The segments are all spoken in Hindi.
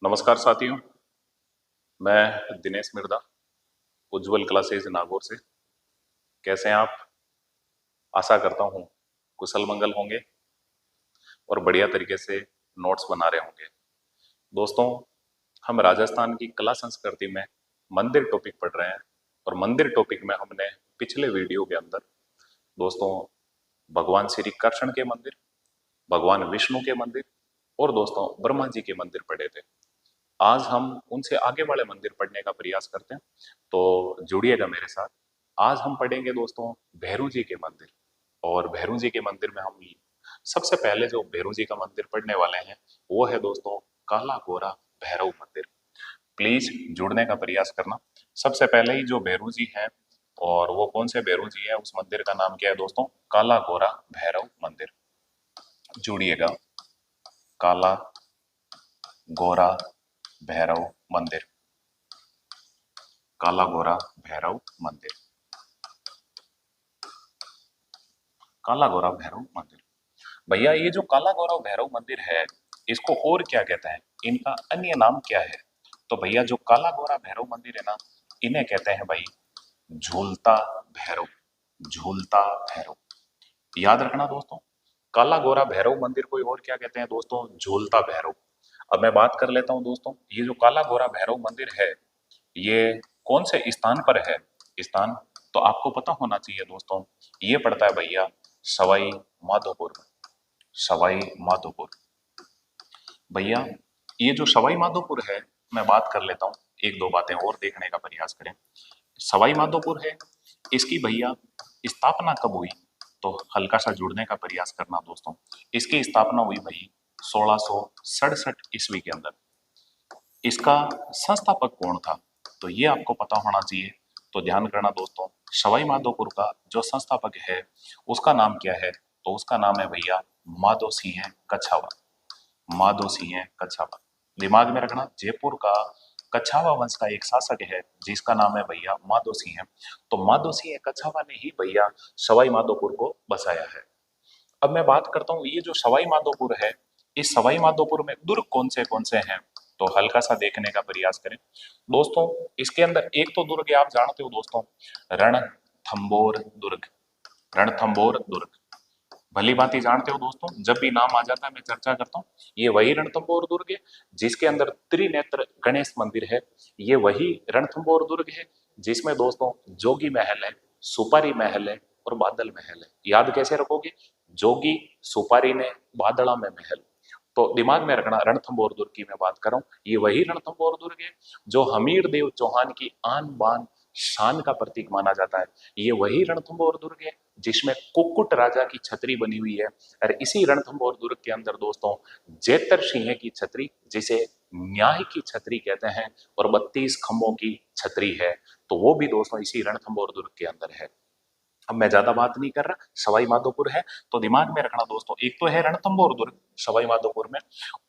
नमस्कार साथियों। मैं दिनेश मिर्दा, उज्जवल क्लासेज नागौर से। कैसे हैं आप? आशा करता हूँ कुशल मंगल होंगे और बढ़िया तरीके से नोट्स बना रहे होंगे। दोस्तों, हम राजस्थान की कला संस्कृति में मंदिर टॉपिक पढ़ रहे हैं और मंदिर टॉपिक में हमने पिछले वीडियो के अंदर दोस्तों भगवान श्री कृष्ण के मंदिर, भगवान विष्णु के मंदिर और दोस्तों ब्रह्मा जी के मंदिर पढ़े थे। आज हम उनसे आगे वाले मंदिर पढ़ने का प्रयास करते हैं, तो जुड़िएगा मेरे साथ। आज हम पढ़ेंगे दोस्तों भैरू जी के मंदिर, और भैरू जी के मंदिर में हम सबसे पहले जो भैरू जी का मंदिर पढ़ने वाले हैं वो है दोस्तों काला गोरा भैरव मंदिर। प्लीज जुड़ने का प्रयास करना। सबसे पहले ही जो भैरू जी हैं, और वो कौन से भैरू जी है, उस मंदिर का नाम क्या है दोस्तों? काला गोरा भैरव मंदिर। जुड़िएगा, काला गोरा भैरव मंदिर, काला गोरा भैरव मंदिर, काला गोरा भैरव मंदिर। भैया ये जो काला गोरा भैरव मंदिर है, इसको और क्या कहते हैं, इनका अन्य नाम क्या है? तो भैया जो काला गोरा भैरव मंदिर है ना, इन्हें कहते हैं भाई झूलता भैरव। झूलता भैरव, याद रखना दोस्तों। काला गोरा भैरव मंदिर को और क्या कहते हैं दोस्तों? झूलता भैरव। अब मैं बात कर लेता हूं दोस्तों, ये जो काला गोरा भैरव मंदिर है, ये कौन से स्थान पर है? स्थान तो आपको पता होना चाहिए दोस्तों। ये पड़ता है भैया सवाई माधोपुर में। सवाई माधोपुर। भैया ये जो सवाई माधोपुर है, मैं बात कर लेता हूँ, एक दो बातें और देखने का प्रयास करें। सवाई माधोपुर है, इसकी भैया स्थापना कब हुई? तो हल्का सा जुड़ने का प्रयास करना दोस्तों। इसकी स्थापना हुई भाई 1667 ईस्वी के अंदर। इसका संस्थापक कौन था? तो ये आपको पता होना चाहिए। तो ध्यान करना दोस्तों, सवाई माधोपुर का जो संस्थापक है उसका नाम क्या है? तो उसका नाम है भैया माधो सिंह कछावा। माधो सिंह कछावा, दिमाग में रखना। जयपुर का कछावा वंश का एक शासक है जिसका नाम है भैया माधो सिंह। तो माधो सिंह कछावा ने ही भैया सवाई माधोपुर को बसाया है। अब मैं बात करता हूँ, ये जो सवाई माधोपुर है, इस सवाई माधोपुर में दुर्ग कौन से हैं? तो हल्का सा देखने का प्रयास करें दोस्तों। इसके अंदर एक तो दुर्ग है, आप जानते हो दोस्तों, रणथंबोर दुर्ग। रणथंबोर दुर्ग भली भांति जानते हो दोस्तों, जब भी नाम आ जाता है मैं चर्चा करता हूँ। ये वही रणथंबोर दुर्ग है जिसके अंदर त्रिनेत्र गणेश मंदिर है। ये वही रणथंबोर दुर्ग है जिसमें दोस्तों जोगी महल है, सुपारी महल है और बादल महल है। याद कैसे रखोगे? जोगी, सुपारी ने, बादड़ा में महल। तो दिमाग में रखना, रणथंबोर दुर्ग की मैं बात कर रहा हूँ। ये वही रणथंबोर दुर्ग है जो हमीर देव चौहान की आन बान शान का प्रतीक माना जाता है। ये वही रणथंबोर दुर्ग है जिसमें कुक्कुट राजा की छतरी बनी हुई है। और इसी रणथंबोर दुर्ग के अंदर दोस्तों जेतर सिंह की छतरी, जिसे न्याय की छतरी कहते हैं, और 32 खंभों की छतरी है, तो वो भी दोस्तों इसी रणथंबोर दुर्ग के अंदर है। अब मैं ज्यादा बात नहीं कर रहा, सवाई माधोपुर है तो दिमाग में रखना दोस्तों। एक तो है रणथंबोर दुर्ग सवाई माधोपुर में,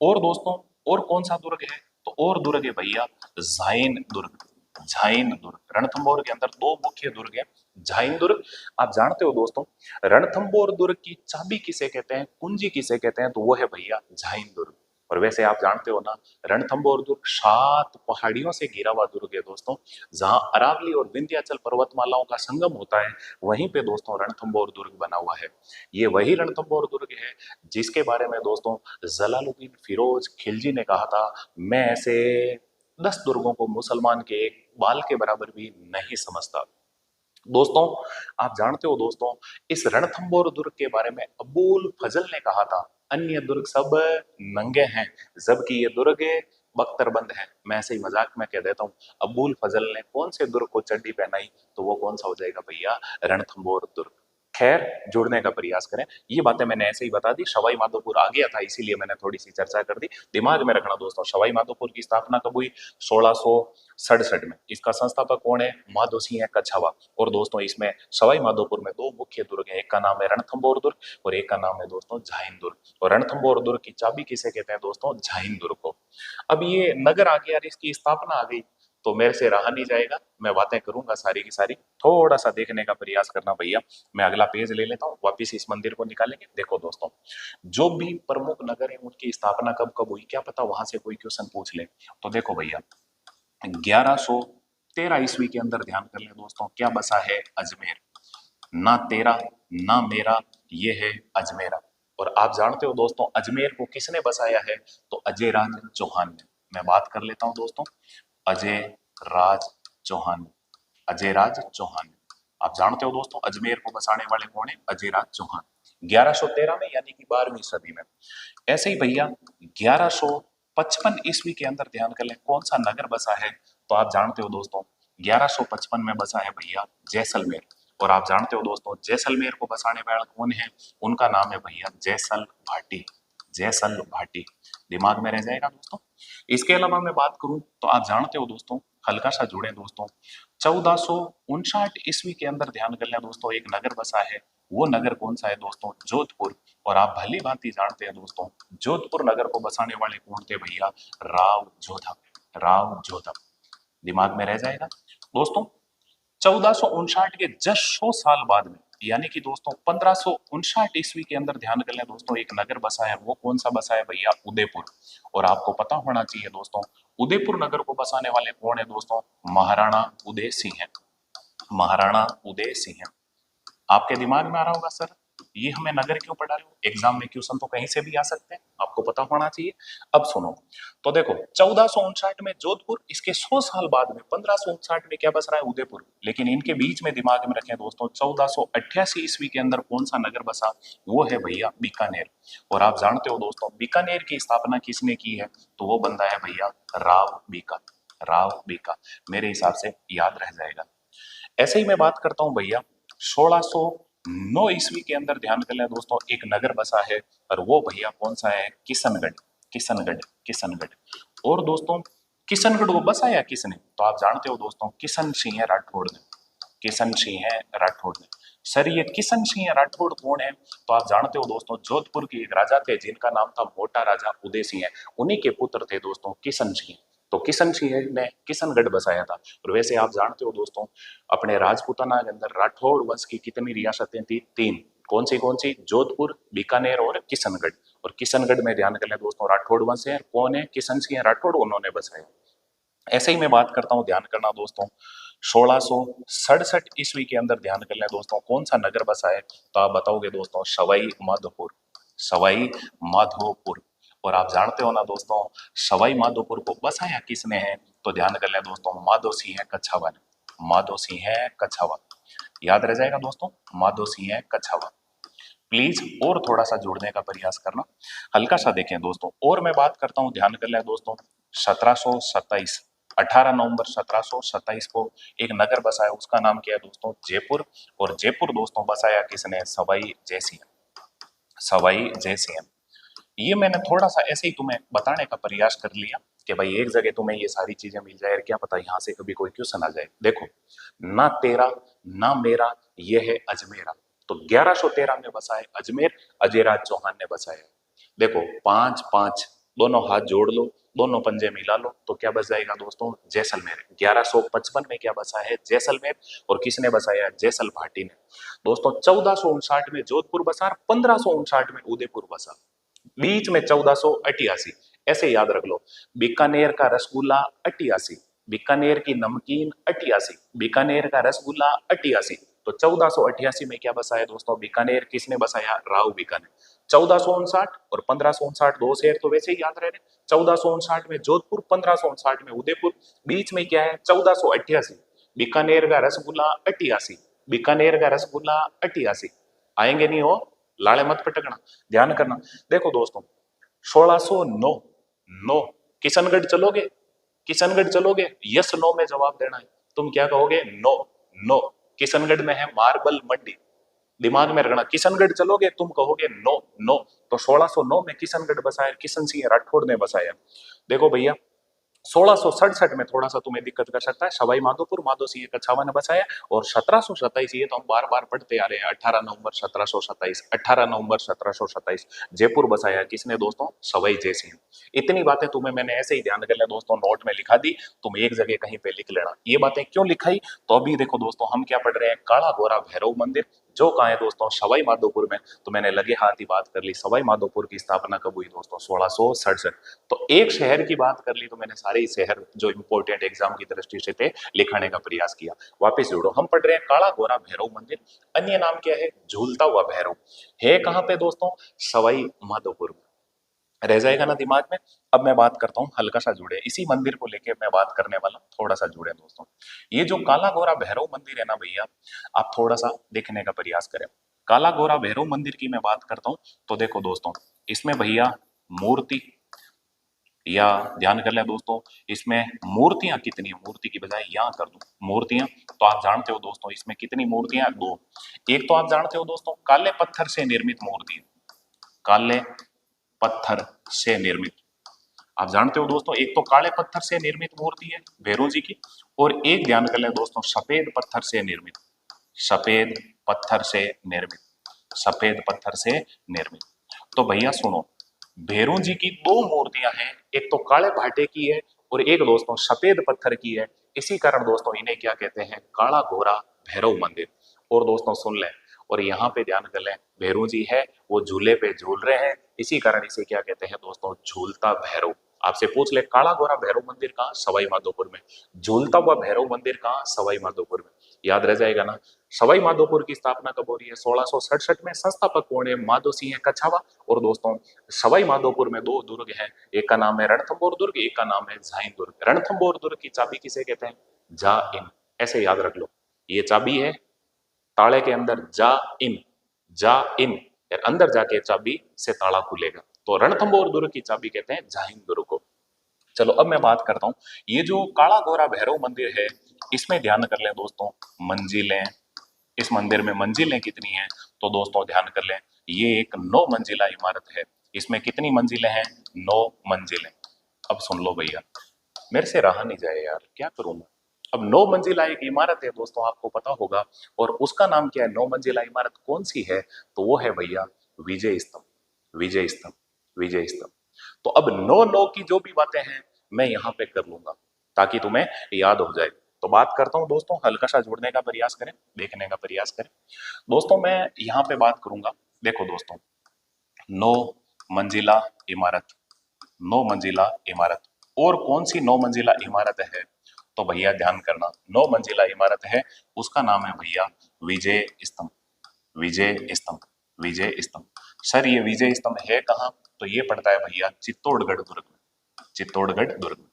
और दोस्तों और कौन सा दुर्ग है? तो और दुर्ग है भैया जाइन दुर्ग। जाइन दुर्ग, रणथंबोर के अंदर दो मुख्य दुर्ग है। जाइन दुर्ग, आप जानते हो दोस्तों, रणथंबोर दुर्ग की चाबी किसे कहते हैं, कुंजी किसे कहते हैं? तो वो है भैया जाइन दुर्ग। और वैसे आप जानते हो ना, रणथंबोर दुर्ग 7 पहाड़ियों से घिरा हुआ दुर्ग है दोस्तों, जहां अरावली और विंध्याचल पर्वतमालाओं का संगम होता है। वहीं पे दोस्तों रणथंबोर दुर्ग बना हुआ है। ये वही रणथंबोर दुर्ग है जिसके बारे में दोस्तों जलालुद्दीन फिरोज खिलजी ने कहा था, मैं ऐसे 10 दुर्गों को मुसलमान के एक बाल के बराबर भी नहीं समझता। दोस्तों आप जानते हो दोस्तों, इस रणथंबोर दुर्ग के बारे में अबुल फजल ने कहा था, अन्य दुर्ग सब नंगे हैं जबकि ये दुर्ग बख्तरबंद है। मैं ऐसे ही मजाक में कह देता हूँ, अबुल फजल ने कौन से दुर्ग को चड्डी पहनाई? तो वो कौन सा हो जाएगा भैया? रणथंबोर दुर्ग। खैर, जुड़ने का प्रयास करें। ये बातें मैंने ऐसे ही बता दी, सवाई माधोपुर आ गया था इसीलिए मैंने थोड़ी सी चर्चा कर दी। दिमाग में रखना दोस्तों, सवाई माधोपुर की स्थापना कब हुई? 1667 में। इसका संस्थापक कौन है? माधो सिंह कछावा। और दोस्तों इसमें सवाई माधोपुर में दो मुख्य दुर्ग हैं, एक का नाम है रणथंबोर दुर्ग और एक का नाम है दोस्तों जाइन दुर्ग। और रणथंबोर दुर्ग की चाबी किसे कहते हैं दोस्तों? जाइन दुर्ग को। अब ये नगर आ गया और इसकी स्थापना आ गई, तो मेरे से रहा नहीं जाएगा, मैं बातें करूंगा सारी की सारी। थोड़ा सा देखने का प्रयास करना भैया। मैं अगला पेज ले लेता हूँ, वापिस इस मंदिर को निकालेंगे। देखो दोस्तों, जो भी प्रमुख नगर है उनकी स्थापना कब कब हुई, क्या पता वहां से कोई क्वेश्चन पूछ ले। तो देखो भैया, 1113 ईस्वी के अंदर ध्यान कर ले दोस्तों, क्या बसा है? अजमेर। ना तेरा ना मेरा, ये है अजमेरा। और आप जानते हो दोस्तों, अजमेर को किसने बसाया है? तो अजय राज चौहान ने। मैं बात कर लेता हूं दोस्तों, अजय राज चौहान, अजय राज चौहान। आप जानते हो दोस्तों, अजमेर को बसाने वाले कौन है? अजय राज चौहान। 1113 में, यानी कि 12वीं सदी में। ऐसे ही भैया 1155 ईस्वी के अंदर ध्यान कर ले, कौन सा नगर बसा है? तो आप जानते हो दोस्तों, 1155 में बसा है भैया जैसलमेर। और आप जानते हो दोस्तों, जैसलमेर को बसाने वाला कौन है? उनका नाम है भैया जयसल भाटी। जयसल भाटी, दिमाग में रह जाएगा दोस्तों। इसके अलावा मैं बात करूं तो आप जानते हो दोस्तों, हल्का सा जुड़े दोस्तों, 1459 ईस्वी के अंदर ध्यान कर लें दोस्तों, एक नगर बसा है। वो नगर कौन सा है दोस्तों? जोधपुर। और आप भली भांति जानते हैं दोस्तों, जोधपुर नगर को बसाने वाले कौन थे भैया? राव जोधा। राव जोधा, दिमाग में रह जाएगा दोस्तों। 1459 के जस्ट 100 साल बाद में, यानी कि दोस्तों 1559 ईस्वी के अंदर ध्यान कर लें दोस्तों, एक नगर बसा है। वो कौन सा बसा है भैया? उदयपुर। और आपको पता होना चाहिए दोस्तों, उदयपुर नगर को बसाने वाले कौन है दोस्तों? महाराणा उदय सिंह है। महाराणा उदय सिंह। आपके दिमाग में आ रहा होगा, सर ये हमें नगर क्यों पढ़ा रहे हो, एग्जाम में क्वेश्चन तो कहीं से भी आ सकते हैं, आपको पता होना चाहिए। अब सुनो, तो देखो 1459 में जोधपुर, इसके 100 साल बाद में 1559 में क्या बस रहा है? उदयपुर। लेकिन इनके बीच में दिमाग में रखें दोस्तों, 1488 ईस्वी के अंदर कौन सा नगर बसा? वो है भैया बीकानेर। और आप जानते हो दोस्तों, बीकानेर की स्थापना किसने की है? तो वो बंदा है भैया राव बीका। राव बीका, मेरे हिसाब से याद रह जाएगा। ऐसे ही मैं बात करता हूं भैया, 1609 ईस्वी के अंदर ध्यान कर लें दोस्तों, एक नगर बसा है। और वो भैया कौन सा है? किशनगढ़। किशनगढ़, किशनगढ़। और दोस्तों, किशनगढ़ को बसाया किसने? तो आप जानते हो दोस्तों, किशन सिंह राठौड़ ने। किशन सिंह राठौड़ ने। सर ये किशन सिंह राठौड़ कौन है? तो आप जानते हो दोस्तों, जोधपुर के एक राजा थे जिनका नाम था मोटा राजा उदय सिंह। उन्हीं के पुत्र थे दोस्तों किशन सिंह। तो किशन सिंह ने किशनगढ़ बसाया था। और वैसे आप जानते हो दोस्तों, अपने राजपूताना के अंदर राठौड़ वंश की कितनी रियासतें थी? 3। कौन सी? जोधपुर, बीकानेर और किशनगढ़। और किशनगढ़ में ध्यान कर लें दोस्तों, राठौड़ वंश है। कौन है? किशन सिंह राठौड़, उन्होंने बसाया। ऐसे ही मैं बात करता हूं, ध्यान करना दोस्तों, 1667 ईस्वी के अंदर ध्यान कर लें दोस्तों, कौन सा नगर बसा है? तो आप बताओगे दोस्तों, सवाई माधोपुर। सवाई माधोपुर। और आप जानते हो ना दोस्तों, सवाई माधोपुर को बसाया किसने है? तो ध्यान कर लें दोस्तों, माधो सिंह कच्छावा ने। माधो सिंह कच्छावा, याद रह जाएगा दोस्तों, माधो सिंह कच्छावा। प्लीज और थोड़ा सा जोड़ने का प्रयास करना, हल्का सा देखें दोस्तों। और मैं बात करता हूं, ध्यान कर लें दोस्तों, 1727, 18 नवंबर 1727 को एक नगर बसाया, उसका नाम क्या है दोस्तों? जयपुर। और जयपुर दोस्तों बसाया किसने? सवाई जयसिंह। सवाई जयसिंह। ये मैंने थोड़ा सा ऐसे ही तुम्हें बताने का प्रयास कर लिया कि भाई एक जगह तुम्हें ये सारी चीजें मिल जाए, क्या पता यहाँ से कभी कोई क्वेश्चन आ जाए। देखो, ना तेरा ना मेरा, ये है अजमेरा। तो 1113 में बसा है अजमेर, अजयराज चौहान ने बसाया। देखो 5 5, दोनों हाथ जोड़ लो, दोनों पंजे मिला लो, तो क्या बच जाएगा दोस्तों? जैसलमेर। 1155 में क्या बसा है? जैसलमेर। और किसने बसाया? जैसल भाटी ने। दोस्तों 1459 में जोधपुर बसा, 1559 में उदयपुर बसा, बीच में 1488। ऐसे याद रख लो, बीकानेर का रसगुल्ला 88, बीकानेर की नमकीन 88, बीकानेर का रसगुल्ला 88। तो 1488 में क्या बसाया दोस्तों? बीकानेर। किसने बसाया? राव बीकानेर। 1459 और 1559 दो शहर तो वैसे ही याद रह रहे। 1459 में जोधपुर, 1559 में उदयपुर, बीच में क्या है? 1488। बीकानेर का रसगुल्ला 88, बीकानेर का रसगुल्ला 88। आएंगे नहीं हो, लाले मत पटकना, ध्यान करना। देखो दोस्तों, 1609 नो, किशनगढ़ चलोगे? किशनगढ़ चलोगे? यस नो में जवाब देना है। तुम क्या कहोगे? नो। नो, किशनगढ़ में है मार्बल मंडी, दिमाग में रखना। किशनगढ़ चलोगे? तुम कहोगे नो। नो। तो 1609 में किशनगढ़ बसाया, किशन सिंह राठौड़ ने बसाया। देखो भैया, 1667 में थोड़ा सा तुम्हें दिक्कत कर सकता है, सवाई माधोपुर माधो सिंह कछावा ने बसाया। और 1727, ये तो हम बार बार पढ़ते आ रहे हैं, 18 नवंबर 1727, 18 नवंबर 1727 जयपुर बसाया किसने दोस्तों? सवाई जय सिंह। इतनी बातें तुम्हें मैंने ऐसे ही ध्यान कर लिया दोस्तों, नोट में लिखा दी, तुम एक जगह कहीं पे लिख लेना। ये बातें क्यों लिखाई? तो अभी देखो दोस्तों, हम क्या पढ़ रहे हैं? काला गोरा भैरव मंदिर, जो कहाँ है दोस्तों? सवाई माधोपुर में। तो मैंने लगे हाथ ही बात कर ली, सवाई माधोपुर की स्थापना कब हुई दोस्तों? 1667। तो एक शहर की बात कर ली तो मैंने सारे ही शहर जो इंपॉर्टेंट एग्जाम की दृष्टि से थे लिखाने का प्रयास किया। वापस जोड़ो, हम पढ़ रहे हैं काला गोरा भैरव मंदिर, अन्य नाम क्या है? झूलता हुआ भैरव। है कहाँ पे दोस्तों? सवाई माधोपुर में। रह जाएगा ना दिमाग में। अब मैं बात करता हूँ, हल्का सा जुड़े इसी मंदिर को लेके मैं बात करने वाला हूँ, थोड़ा सा जुड़े दोस्तों। ये जो काला गोरा भैरव मंदिर है ना भैया, आप थोड़ा सा देखने का प्रयास करें। काला गोरा भैरव मंदिर की मैं बात करता हूँ तो देखो दोस्तों, इसमें भैया मूर्ति, या ध्यान कर ले दोस्तों, इसमें मूर्तियां कितनी है? मूर्ति की बजाय यहां कर दूं मूर्तियां, तो आप जानते हो दोस्तों इसमें कितनी मूर्तियां? दो। एक तो आप जानते हो दोस्तों, काले पत्थर से निर्मित मूर्ति, काले पत्थर से निर्मित। आप जानते हो दोस्तों, एक तो काले पत्थर से निर्मित मूर्ति है भैरव जी की, और एक ध्यान कर ले दोस्तों, सफेद पत्थर से निर्मित, सफेद पत्थर से निर्मित, सफेद पत्थर से निर्मित। तो भैया सुनो, भैरव जी की दो मूर्तियां हैं, एक तो काले भाटे की है और एक दोस्तों सफेद पत्थर की है। इसी कारण दोस्तों इन्हें क्या कहते हैं? काला गोरा भैरव मंदिर। और दोस्तों सुन लें, और यहाँ पे ध्यान कर लें, भैरव जी है वो झूले पे झूल रहे हैं, इसी कारण इसे क्या कहते हैं दोस्तों? झूलता भैरव। आपसे पूछ ले, काला गोरा भैरव मंदिर कहाँ? सवाई माधोपुर में। झूलता हुआ भैरव मंदिर कहाँ? सवाई माधोपुर में। याद रह जाएगा ना। सवाई माधोपुर की स्थापना कब हो रही है? 1667 में। संस्थापक कौन है? माधो सिंह कछावा। और दोस्तों सवाई माधोपुर में दो दुर्ग हैं, एक का नाम है रणथंभौर दुर्ग, एक का नाम है जाइन दुर्ग। रणथंभौर दुर्ग की चाबी किसे कहते हैं? जा इन। ऐसे याद रख लो, ये चाबी है, ताले के अंदर जा इन, जा इन, और अंदर जाके चाबी से ताला खुलेगा। तो रणथंभौर दुर्ग की चाबी कहते हैं जाहिन दुर्ग को। चलो अब मैं बात करता हूँ, ये जो काला गोरा भैरव मंदिर है, इसमें ध्यान कर लें दोस्तों, मंजिलें, इस मंदिर में मंजिलें कितनी हैं? तो दोस्तों ध्यान कर लें, ये एक 9 मंजिला इमारत है। इसमें कितनी मंजिलें हैं? 9 मंजिलें। अब सुन लो भैया, मेरे से रहा नहीं जाए यार, क्या करूं मैं। अब 9 मंजिला एक इमारत है दोस्तों, आपको पता होगा, और उसका नाम क्या है? 9 मंजिला इमारत कौन सी है? तो वो है भैया विजय स्तंभ, विजय स्तंभ, विजय स्तंभ। तो अब 9 की जो भी बातें हैं मैं यहाँ पे कर लूंगा ताकि तुम्हें याद हो जाए। तो बात करता हूँ दोस्तों, हल्का सा जोड़ने का प्रयास करें, देखने का प्रयास करें दोस्तों। मैं यहाँ पे बात करूंगा, देखो दोस्तों, 9 मंजिला इमारत, 9 मंजिला इमारत, और कौन सी 9 मंजिला इमारत है? तो भैया ध्यान करना, 9 मंजिला इमारत है, उसका नाम है भैया विजय स्तंभ, विजय स्तंभ, विजय स्तंभ। सर ये विजय स्तंभ है कहाँ? तो ये पड़ता है भैया चित्तौड़गढ़ दुर्ग में, चित्तौड़गढ़ दुर्ग में,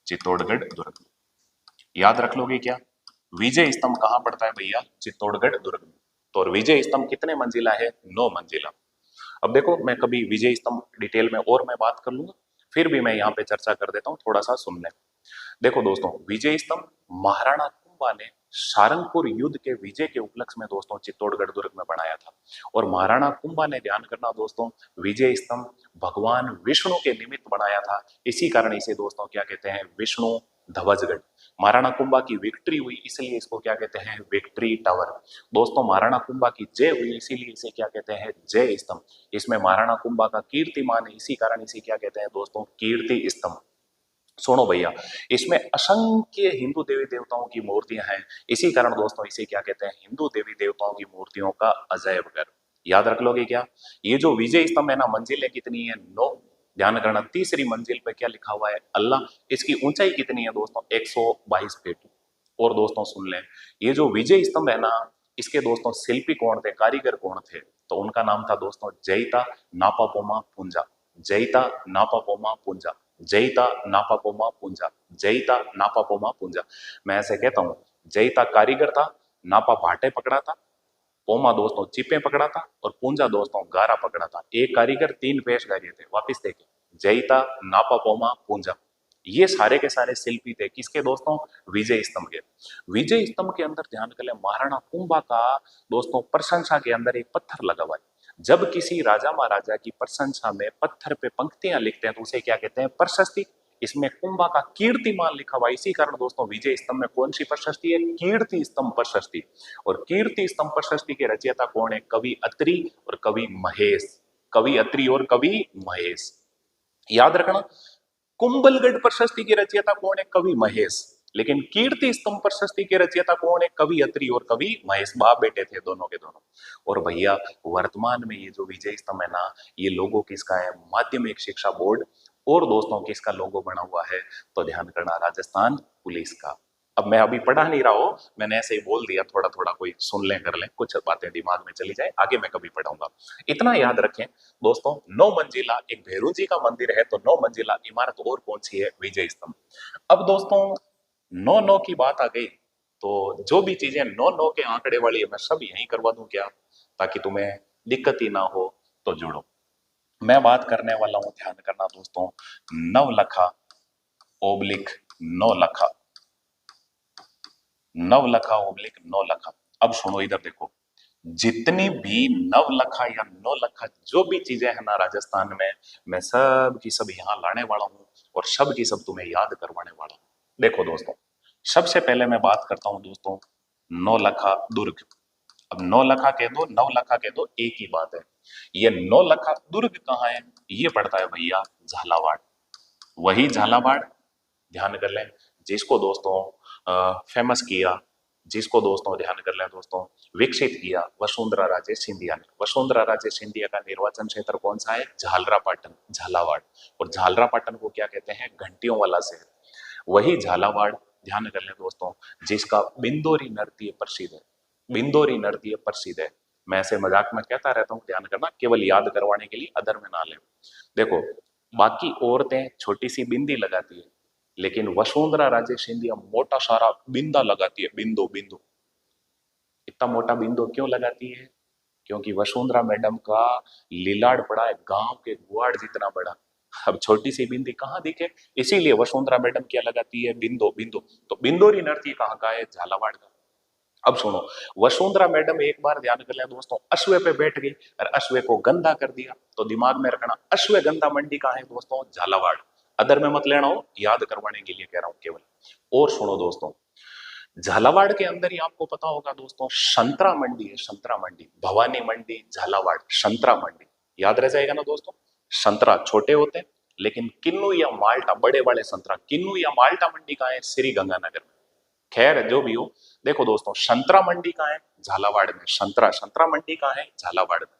चित्तौड़गढ़ दुर्ग में। याद रख लोगे क्या? विजय स्तंभ कहाँ पड़ता है भैया? चित्तौड़गढ़ दुर्ग में। तो और विजय स्तंभ कितने मंजिला है? 9 मंजिला। अब देखो, मैं कभी विजय स्तंभ डिटेल में और मैं बात कर लूंगा, फिर भी मैं यहाँ पे चर्चा कर देता हूँ, थोड़ा सा सुन लें। देखो दोस्तों, विजय स्तंभ महाराणा कुंभा ने सारंगपुर युद्ध के विजय के उपलक्ष्य में दोस्तों चित्तौड़गढ़ दुर्ग में बनाया था। और महाराणा कुंभा ने, ध्यान करना दोस्तों, विजय स्तंभ भगवान विष्णु के निमित्त बनाया था। इसी कारण इसे दोस्तों क्या कहते हैं? विष्णु ध्वजगढ़। महाराणा कुंभा की विक्ट्री हुई इसलिए इसको क्या कहते हैं? Victory tower. दोस्तों महाराणा कुंभा की जय हुई इसीलिए इसे क्या कहते हैं? जय स्तंभ। इसमें महाराणा कुंभा का कीर्तिमान है, इसी कारण इसे क्या कहते हैं दोस्तों? कीर्ति स्तंभ। सुनो भैया, इसमें असंख्य हिंदू देवी देवताओं की मूर्तियां हैं, इसी कारण दोस्तों इसे क्या कहते हैं? हिंदू देवी देवताओं की मूर्तियों का अजैब घर। याद रख लोगे क्या? ये जो विजय स्तंभ है ना, मंजिलें कितनी है? 9। ध्यान करना, तीसरी मंजिल पे क्या लिखा हुआ है? अल्लाह। इसकी ऊंचाई कितनी है दोस्तों? 122 फीट। और दोस्तों सुन लें, ये जो विजय स्तंभ है ना, इसके दोस्तों शिल्पी कौन थे? कारीगर कौन थे? तो उनका नाम था दोस्तों जयिता नापापोमा पुंजा, जयिता नापापोमा पुंजा, जयिता नापापोमा पुंजा, जयिता नापापोमा पुंजा। मैं ऐसे कहता हूँ, जयिता कारीगर था, नापा भाटे पकड़ा था, पोमा दोस्तों चिपे पकड़ा था, और पूंजा दोस्तों गारा पकड़ा था। एक कारीगर 3 पेश गारिये थे। वापिस देखे, जयिता नापा पोमा पूंजा, ये सारे के सारे शिल्पी थे किसके दोस्तों? विजय स्तंभ के। विजय स्तंभ के अंदर ध्यान कर ले, महाराणा कुंभा का दोस्तों प्रशंसा के अंदर एक पत्थर लगा हुआ है। जब किसी राजा महाराजा की प्रशंसा में पत्थर पे पंक्तियां लिखते हैं तो उसे क्या कहते हैं? प्रशस्ति। इसमें कुंभा का कीर्तिमान लिखा हुआ है। इसी कारण दोस्तों विजय स्तंभ में कौन सी प्रशस्ति है? कीर्ति स्तंभ प्रशस्ति। और कीर्ति स्तंभ प्रशस्ति के रचयिता कौन है? कवि अत्रि और कवि महेश। कवि अत्रि और कवि महेश, याद रखना। कुंभलगढ़ प्रशस्ति के रचयिता कौन है? कवि महेश। लेकिन कीर्ति स्तंभ प्रशस्ति के रचयिता कौन है? कवि अत्रि और कवि महेश, बाप बेटे थे दोनों के दोनों। और भैया वर्तमान में ये जो विजय स्तंभ है ना, ये लोगो किसका है? माध्यमिक शिक्षा बोर्ड। और दोस्तों किसका लोगो बना हुआ है? तो ध्यान करना, राजस्थान पुलिस का। अब मैं अभी पढ़ा नहीं रहा हूं, मैंने ऐसे ही बोल दिया, थोड़ा थोड़ा कोई सुन ले कर ले, कुछ बातें दिमाग में चली जाए, आगे मैं कभी पढ़ाऊंगा। इतना याद रखें दोस्तों, 9 मंजिला एक भैरू जी का मंदिर है, तो 9 मंजिला इमारत और कौन सी है? विजय स्तंभ। अब दोस्तों 9 की बात आ गई, तो जो भी चीजें 9 के आंकड़े वाली है मैं सब यहीं करवा दूं क्या, ताकि तुम्हें दिक्कत ही ना हो। तो जुड़ो, मैं बात करने वाला हूं, ध्यान करना दोस्तों, नवलखा ओब्लिक नौलखा। नवलखा ओब्लिक नौलखा। अब सुनो इधर देखो, जितनी भी नवलखा या नौलखा जो भी चीजें हैं ना राजस्थान में, मैं सब की सब यहाँ लाने वाला हूँ और सब की सब तुम्हें याद करवाने वाला हूँ। देखो दोस्तों, सबसे पहले मैं बात करता हूँ दोस्तों नौलखा दुर्ग। अब नौलखा कह दो, नवलखा कह दो, एक ही बात है। ये नौलखा दुर्ग कहाँ है? ये पड़ता है भैया झालावाड़। वही झालावाड़, ध्यान कर लें, जिसको दोस्तों फेमस किया, जिसको दोस्तों ध्यान कर लें दोस्तों, विकसित किया वसुंधरा राजे सिंधिया ने। वसुंधरा राजे सिंधिया का निर्वाचन क्षेत्र कौन सा है? झालरापाटन, झालावाड़। और झालरापाटन को क्या कहते हैं? घंटियों वाला शहर। वही झालावाड़, ध्यान कर लें दोस्तों, जिसका बिंदोरी नृत्य प्रसिद्ध है। बिंदोरी नृत्य प्रसिद्ध है। मैं ऐसे मजाक में कहता रहता हूँ, ध्यान करना, केवल याद करवाने के लिए, अदर में ना ले। देखो, बाकी औरतें छोटी सी बिंदी लगाती है, लेकिन वसुंधरा राजे सिंधिया मोटा सारा बिंदा लगाती है, बिंदु बिंदु। इतना मोटा बिंदु क्यों लगाती है? क्योंकि वसुंधरा मैडम का लीलाड़ पड़ा है गांव के गुआड़ जितना बड़ा। अब छोटी सी बिंदी कहाँ दिखे, इसीलिए वसुंधरा मैडम क्या लगाती है? बिंदु बिंदु। तो बिंदोरी नृत्य कहाँ का है? झालावाड़ का। अब सुनो, वसुंधरा मैडम एक बार ध्यान कर लें दोस्तों, अश्वे पे बैठ गई और अश्वे को गंदा कर दिया। तो दिमाग में रखना, अश्वे गंदा मंडी कहाँ है दोस्तों? झालावाड़। अदर में मत लेना हो, याद करवाने के लिए कह रहा हूं केवल। और सुनो दोस्तों, झालावाड़ के अंदर ही आपको पता होगा दोस्तों, संतरा मंडी है, संतरा मंडी। भवानी मंडी, झालावाड़, संतरा मंडी। याद रह जाएगा ना दोस्तों। संतरा छोटे होते हैं, लेकिन किन्नू या माल्टा बड़े बड़े संतरा। किन्नू या माल्टा मंडी कहाँ है? श्री गंगानगर में। खैर जो भी हो, देखो दोस्तों, संतरा मंडी कहाँ है? झालावाड़ में। संतरा संतरा मंडी कहाँ है? झालावाड़ में।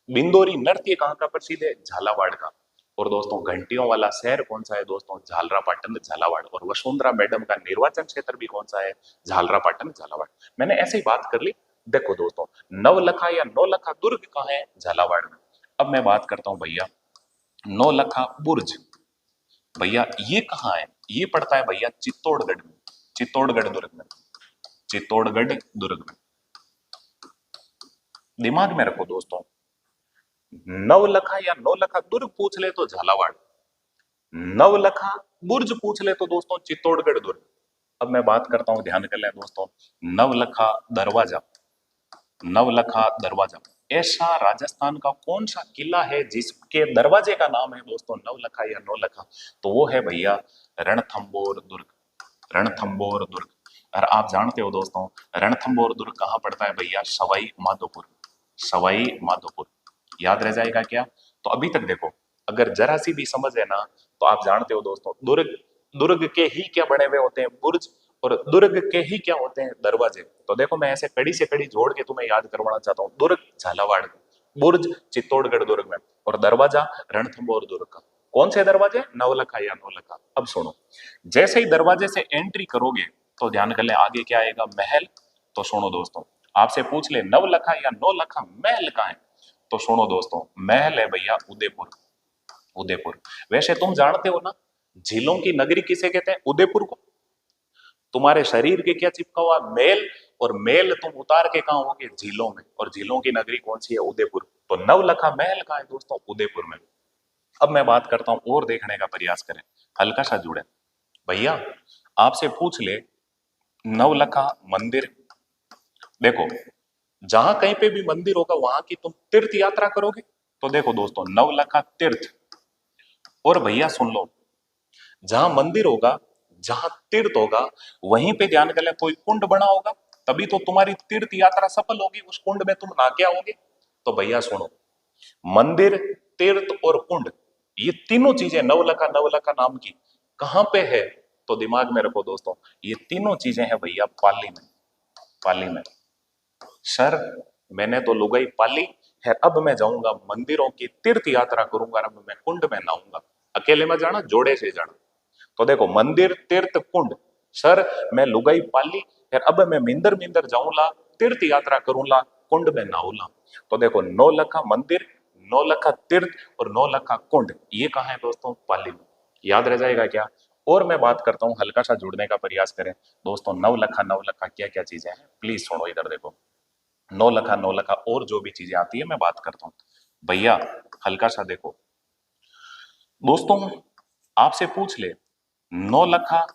बिंदोरी नृत्य कहाँ का प्रसिद्ध है? झालावाड़ का। और दोस्तों घंटियों वाला शहर कौन सा है दोस्तों? झालरापाटन, झालावाड़। और वसुंधरा मैडम का निर्वाचन क्षेत्र भी कौन सा है? झालरापाटन, झालावाड़। मैंने ऐसे ही बात कर ली। देखो दोस्तों, नवलखा या नौलखा दुर्ग कहाँ है? झालावाड़ में। अब मैं बात करता हूं भैया नौलखा बुर्ज। भैया ये कहाँ है? ये पड़ता है भैया चित्तौड़गढ़ में। चित्तौड़गढ़ दुर्ग में। चित्तौड़गढ़ दुर्ग में। दिमाग में रखो दोस्तों, नवलखा या नौलखा दुर्ग पूछ ले तो झालावाड़, नवलखा बुर्ज पूछ ले तो दोस्तों चित्तौड़गढ़ दुर्ग। अब मैं बात करता हूं, ध्यान कर लें दोस्तों, नवलखा दरवाजा। नवलखा दरवाजा, ऐसा राजस्थान का कौन सा किला है जिसके दरवाजे का नाम है दोस्तों नवलखा या नौलखा? तो वो है भैया रणथंबोर दुर्ग। रणथंबोर दुर्ग। और आप जानते हो दोस्तों, रणथंबोर दुर्ग कहाँ पड़ता है भैया? सवाई माधोपुर। सवाई माधोपुर। याद रह जाएगा क्या? तो अभी तक देखो, अगर जरा सी भी समझ है ना, तो आप जानते हो दोस्तों, दुर्ग, दुर्ग के ही क्या बने हुए होते हैं? बुर्ज। और दुर्ग के ही क्या होते हैं? दरवाजे। तो देखो, मैं ऐसे कड़ी से कड़ी जोड़ के तुम्हें याद करवाना चाहता हूँ। दुर्ग झालावाड़, बुर्ज चित्तौड़गढ़ दुर्ग में, और दरवाजा रणथंबोर दुर्ग का। कौन से दरवाजे? नवलखा या नौलखा। अब सुनो, जैसे ही दरवाजे से एंट्री करोगे तो ध्यान कर ले आगे क्या आएगा? महल। तो सुनो दोस्तों, आपसे पूछ ले नवलखा या नौलखा महल कहाँ है? तो सुनो दोस्तों, महल है भैया उदयपुर। उदयपुर। वैसे तुम जानते हो ना, झीलों की नगरी किसे कहते हैं? उदयपुर को। तुम्हारे शरीर के क्या चिपका हुआ? मेल। और मेल तुम उतार के कहा होगे? झीलों में। और झीलों की नगरी कौन सी है? उदयपुर। तो नवलखा महल कहाँ है दोस्तों? उदयपुर में। अब मैं बात करता हूं, और देखने का प्रयास करें, हल्का सा जुड़े भैया। आपसे पूछ ले नवलखा मंदिर। देखो, जहां कहीं पे भी मंदिर होगा वहां की तुम तीर्थ यात्रा करोगे। तो देखो दोस्तों, नवलखा तीर्थ। और भैया सुन लो, जहां मंदिर होगा, जहां तीर्थ होगा, वहीं पे ध्यान कर ले कोई कुंड बना होगा, तभी तो तुम्हारी तीर्थ यात्रा सफल होगी, उस कुंड में तुम नहा के आओगे। तो भैया सुनो, मंदिर, तीर्थ और कुंड, ये तीनों चीजें नवलखा नाम की कहां पे है? तो दिमाग में रखो दोस्तों, ये तीनों चीजें हैं भैया पाली में। पाली में। सर, मैंने तो लुगाई पाली है, अब मैं जाऊंगा मंदिरों की तीर्थ यात्रा करूंगा, अब मैं कुंड में नहाऊंगा। अकेले में जाना, जोड़े से जाना। तो देखो, मंदिर, तीर्थ, कुंड। सर, मैं लुगाई पाली है, अब मैं मिंदर मिंदर जाऊंला, तीर्थ यात्रा करूंला, कुंड में नहाऊला। तो देखो, 9 लखा मंदिर, 9 लखा तीर्थ और 9 लखा कुंड, ये कहाँ है दोस्तों? पाली में। याद रह जाएगा क्या? और मैं बात करता हूँ, हल्का सा जुड़ने का प्रयास करें दोस्तों। 9 लखा क्या क्या चीजें हैं, प्लीज सुनो, इधर देखो। 9 लखा और जो भी चीजें आती है मैं बात करता हूँ भैया। हल्का सा देखो दोस्तों, आपसे पूछ ले, 9 लखा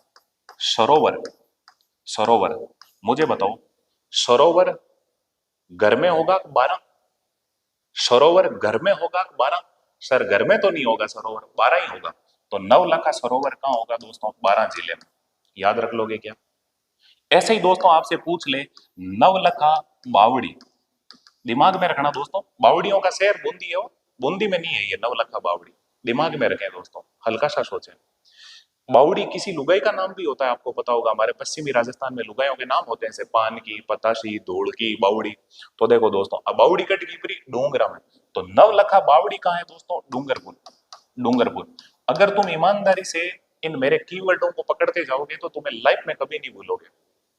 सरोवर, सरोवर, मुझे बताओ, सरोवर घर में होगा 12? सरोवर घर में होगा 12? सर, घर में तो नहीं होगा सरोवर, 12 ही होगा। तो 9 लखा सरोवर कहाँ होगा दोस्तों? 12 जिले में। याद रख लोगे क्या? ऐसे ही दोस्तों आपसे पूछ ले, 9 लखा बावड़ी, दिमाग में रखना दोस्तों, बावड़ियों का शहर बूंदी है, वो बूंदी में नहीं है ये 9 लखा बावड़ी। दिमाग में रखें दोस्तों, हल्का सा सोचें। बावड़ी किसी लुगाई का नाम भी होता है, आपको पता होगा, हमारे पश्चिमी राजस्थान में लुगाइयों के नाम होते हैं, जैसे पान की, पताशी, धूल की, बावड़ी। तो देखो दोस्तों, अब बावड़ी कट की परी डूंगरा में। तो 9 लखा बावड़ी कहाँ है दोस्तों? डूंगरपुर। डूंगरपुर। अगर तुम ईमानदारी से इन मेरे कीवर्डों को पकड़ते जाओगे तो तुम्हें लाइफ में कभी नहीं भूलोगे।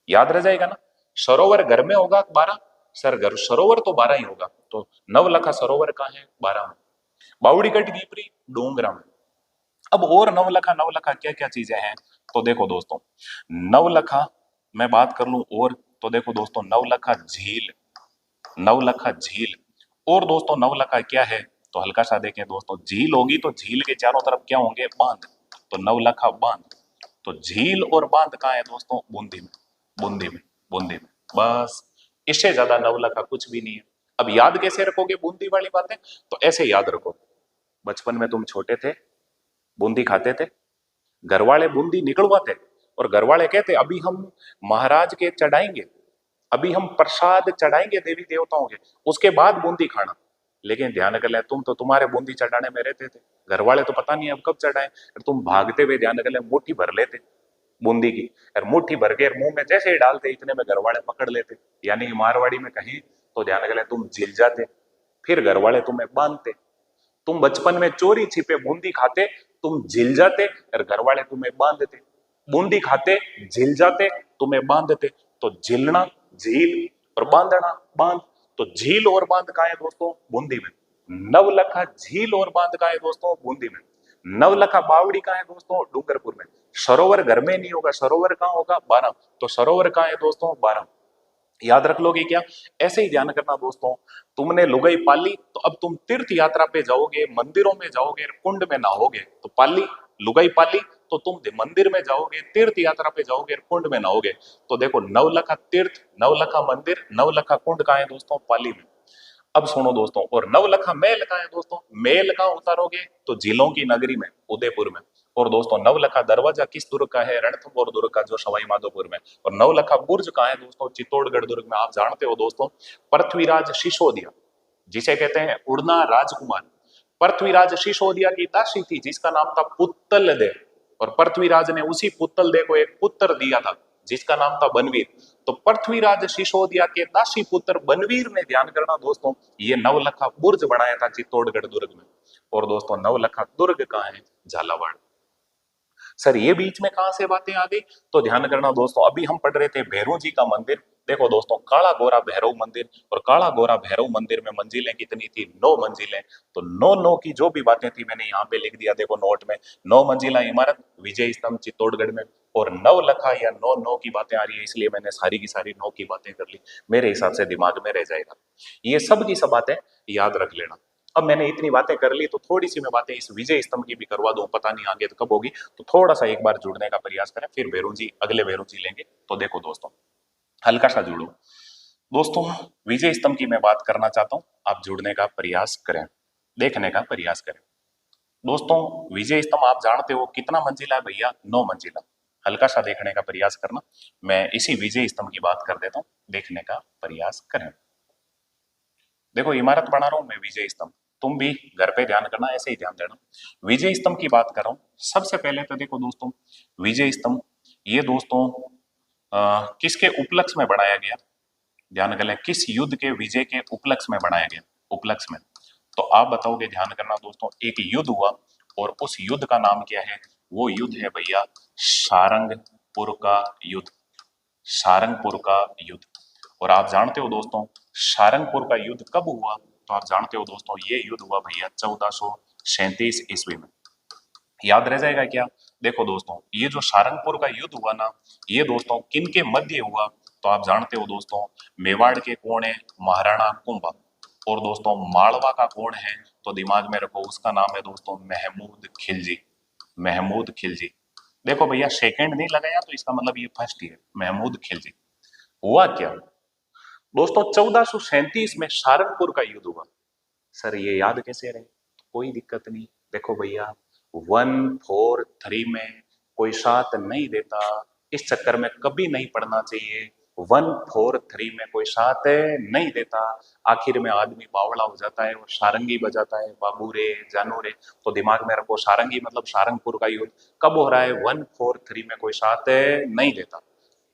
याद रह जाएगा ना? सरोवर घर में होगा 12? सर, घर सरोवर तो 12 ही होगा। तो 9 लखा सरोवर कहाँ है? 12 में। बावड़ी कट गीपरी डोंगरा में। अब और 9 लखा क्या क्या चीजें हैं? तो देखो दोस्तों, 9 लखा मैं बात कर लूं और, तो देखो दोस्तों, 9 लखा झील, 9 लखा झील। और दोस्तों 9 लखा क्या है? तो हल्का सा देखें दोस्तों, झील होगी तो झील के चारों तरफ क्या होंगे? बांध। तो 9 लखा बांध। तो झील और बांध कहाँ है दोस्तों? बूंदी में। बूंदी में। बूंदी में। बस, इससे ज्यादा 9 लखा कुछ भी नहीं है। अब याद कैसे रखोगे बूंदी वाली बातें? तो ऐसे याद रखो, बचपन में तुम छोटे थे, बूंदी खाते थे, घर वाले बूंदी निकलवाते, और घर वाले कहते अभी हम महाराज के चढ़ाएंगे, अभी हम प्रसाद चढ़ाएंगे देवी देवताओं के, उसके बाद बूंदी खाना। लेकिन ध्यान कर ले, तुम तो तुम्हारे बूंदी चढ़ाने में रहते थे, घर वाले तो पता नहीं अब कब चढ़ाए, तुम भागते हुए ध्यान कर ले मुट्ठी भर लेते बूंदी की, और मुट्ठी भर के मुंह में जैसे ही डालते इतने में घर वाले पकड़ लेते, यानी कि मारवाड़ी में कहीं तो ध्यान कर ले तुम जिल जाते, फिर घर वाले तुम्हें बांधते। तुम बचपन में चोरी छिपे बूंदी खाते, तुम झिल जाते और घर वाले तुम्हें बांध देते। बूंदी खाते, झिल जाते, तुम्हें बांध देते। तो झिलना झील और बांधना बांध। तो झील और बांध कहाँ है दोस्तों? बूंदी में। 9 लखा झील और बांध कहाँ है दोस्तों? बूंदी में। 9 लखा बावड़ी कहाँ है दोस्तों? डूंगरपुर में। सरोवर घर में नहीं होगा, सरोवर कहाँ होगा? 12। तो सरोवर कहाँ है दोस्तों? 12। याद रख लोगे क्या? ऐसे ही ध्यान करना दोस्तों, तुमने लुगाई पाली तो अब तुम तीर्थ यात्रा पे जाओगे, मंदिरों में जाओगे, कुंड में नहाओगे। तो पाली, लुगाई पाली तो तुम मंदिर में जाओगे, तीर्थ यात्रा पे जाओगे, कुंड में नहाओगे। तो देखो, 9 लखा तीर्थ, 9 लखा मंदिर, 9 लखा कुंड कहाँ है दोस्तों? पाली में। अब सुनो दोस्तों, और 9 लखा मेल कहाँ है दोस्तों? मेल कहाँ उतारोगे? तो झीलों की नगरी में, उदयपुर में। और दोस्तों 9 लखा दरवाजा किस दुर्ग का है? रणथंभौर दुर्ग का, जो सवाई माधोपुर में। और 9 लखा बुर्ज कहाँ है दोस्तों? चित्तौड़गढ़ दुर्ग में। आप जानते हो दोस्तों, पृथ्वीराज सिसोदिया, जिसे कहते हैं उड़ना राजकुमार, पृथ्वीराज सिसोदिया की दासी थी जिसका नाम था पुत्तल दे, और पृथ्वीराज ने उसी पुत्तल दे को एक पुत्र दिया था जिसका नाम था बनवीर। तो पृथ्वीराज सिसोदिया के दासी पुत्र बनवीर ने, ध्यान करना दोस्तों, ये 9 लखा बुर्ज बनाया था चित्तौड़गढ़ दुर्ग में। और दोस्तों 9 लखा दुर्ग कहाँ है? झालावाड़। सर, ये बीच में कहां से बातें आ गई? तो ध्यान करना दोस्तों, अभी हम पढ़ रहे थे भैरव जी का मंदिर। देखो दोस्तों, काला गोरा भैरव मंदिर, और काला गोरा भैरव मंदिर में मंजिलें कितनी थी? 9 मंजिलें। तो 9 9 की जो भी बातें थी मैंने यहाँ पे लिख दिया, देखो नोट में। 9 मंजिला इमारत, विजय स्तंभ चित्तौड़गढ़ में। और 9 लखा या 9 9 की बातें आ रही है, इसलिए मैंने सारी की सारी 9 की बातें कर ली, मेरे हिसाब से दिमाग में रह जाएगा। ये सब की सब बातें याद रख लेना। अब मैंने इतनी बातें कर ली तो थोड़ी सी मैं बातें इस विजय स्तंभ की भी करवा दूं, पता नहीं आगे तो कब होगी। तो थोड़ा सा एक बार जुड़ने का प्रयास करें, फिर भैरू जी, अगले भैरू जी लेंगे। तो देखो दोस्तों, हल्का सा जुड़ो दोस्तों, विजय स्तंभ की मैं बात करना चाहता हूं, आप जुड़ने का प्रयास करें, देखने का प्रयास करें। दोस्तों विजय स्तंभ आप जानते हो कितना मंजिला है भैया? 9 मंजिला। हल्का सा देखने का प्रयास करना, मैं इसी विजय स्तंभ की बात कर देता हूँ, देखने का प्रयास करें। देखो इमारत बना रहा हूं मैं विजय स्तंभ, तुम भी घर पे ध्यान करना, ऐसे ही ध्यान देना। विजय स्तंभ की बात कर रहा हूं, सबसे पहले तो देखो दोस्तों, विजय स्तंभ ये दोस्तों किसके उपलक्ष्य में बनाया गया? ध्यान कर लें, किस युद्ध के विजय के उपलक्ष्य में बनाया गया? उपलक्ष्य में। तो आप बताओगे, ध्यान करना दोस्तों, एक युद्ध हुआ और उस युद्ध का नाम क्या है? वो युद्ध है भैया सारंगपुर का युद्ध। सारंगपुर का युद्ध। और आप जानते हो दोस्तों सारंगपुर का युद्ध कब हुआ? तो आप जानते हो दोस्तों ये युद्ध हुआ भैया 1437 ईस्वी में। याद रह जाएगा क्या? देखो दोस्तों ये जो सारंगपुर का युद्ध हुआ ना, ये दोस्तों किन के मध्य हुआ? तो आप जानते हो दोस्तों मेवाड़ के कौन है? महाराणा कुंभा। और दोस्तों मालवा का कौन है? तो दिमाग में रखो, उसका नाम है दोस्तों महमूद खिलजी। महमूद खिलजी। देखो भैया सेकंड नहीं लगाया तो इसका मतलब ये फर्स्ट ही है, महमूद खिलजी। हुआ क्या दोस्तों? 1437 में सारंगपुर का युद्ध हुआ। सर ये याद कैसे रहे? कोई दिक्कत नहीं। देखो भैया 143 में कोई साथ नहीं देता, इस चक्कर में कभी नहीं पढ़ना चाहिए। 143 में कोई साथ नहीं देता, आखिर में आदमी बावड़ा हो जाता है और सारंगी बजाता है, बाबू रे जानू रे। तो दिमाग में रखो सारंगी मतलब सारंगपुर का युद्ध कब हो रहा है? 143 में कोई साथ नहीं देता।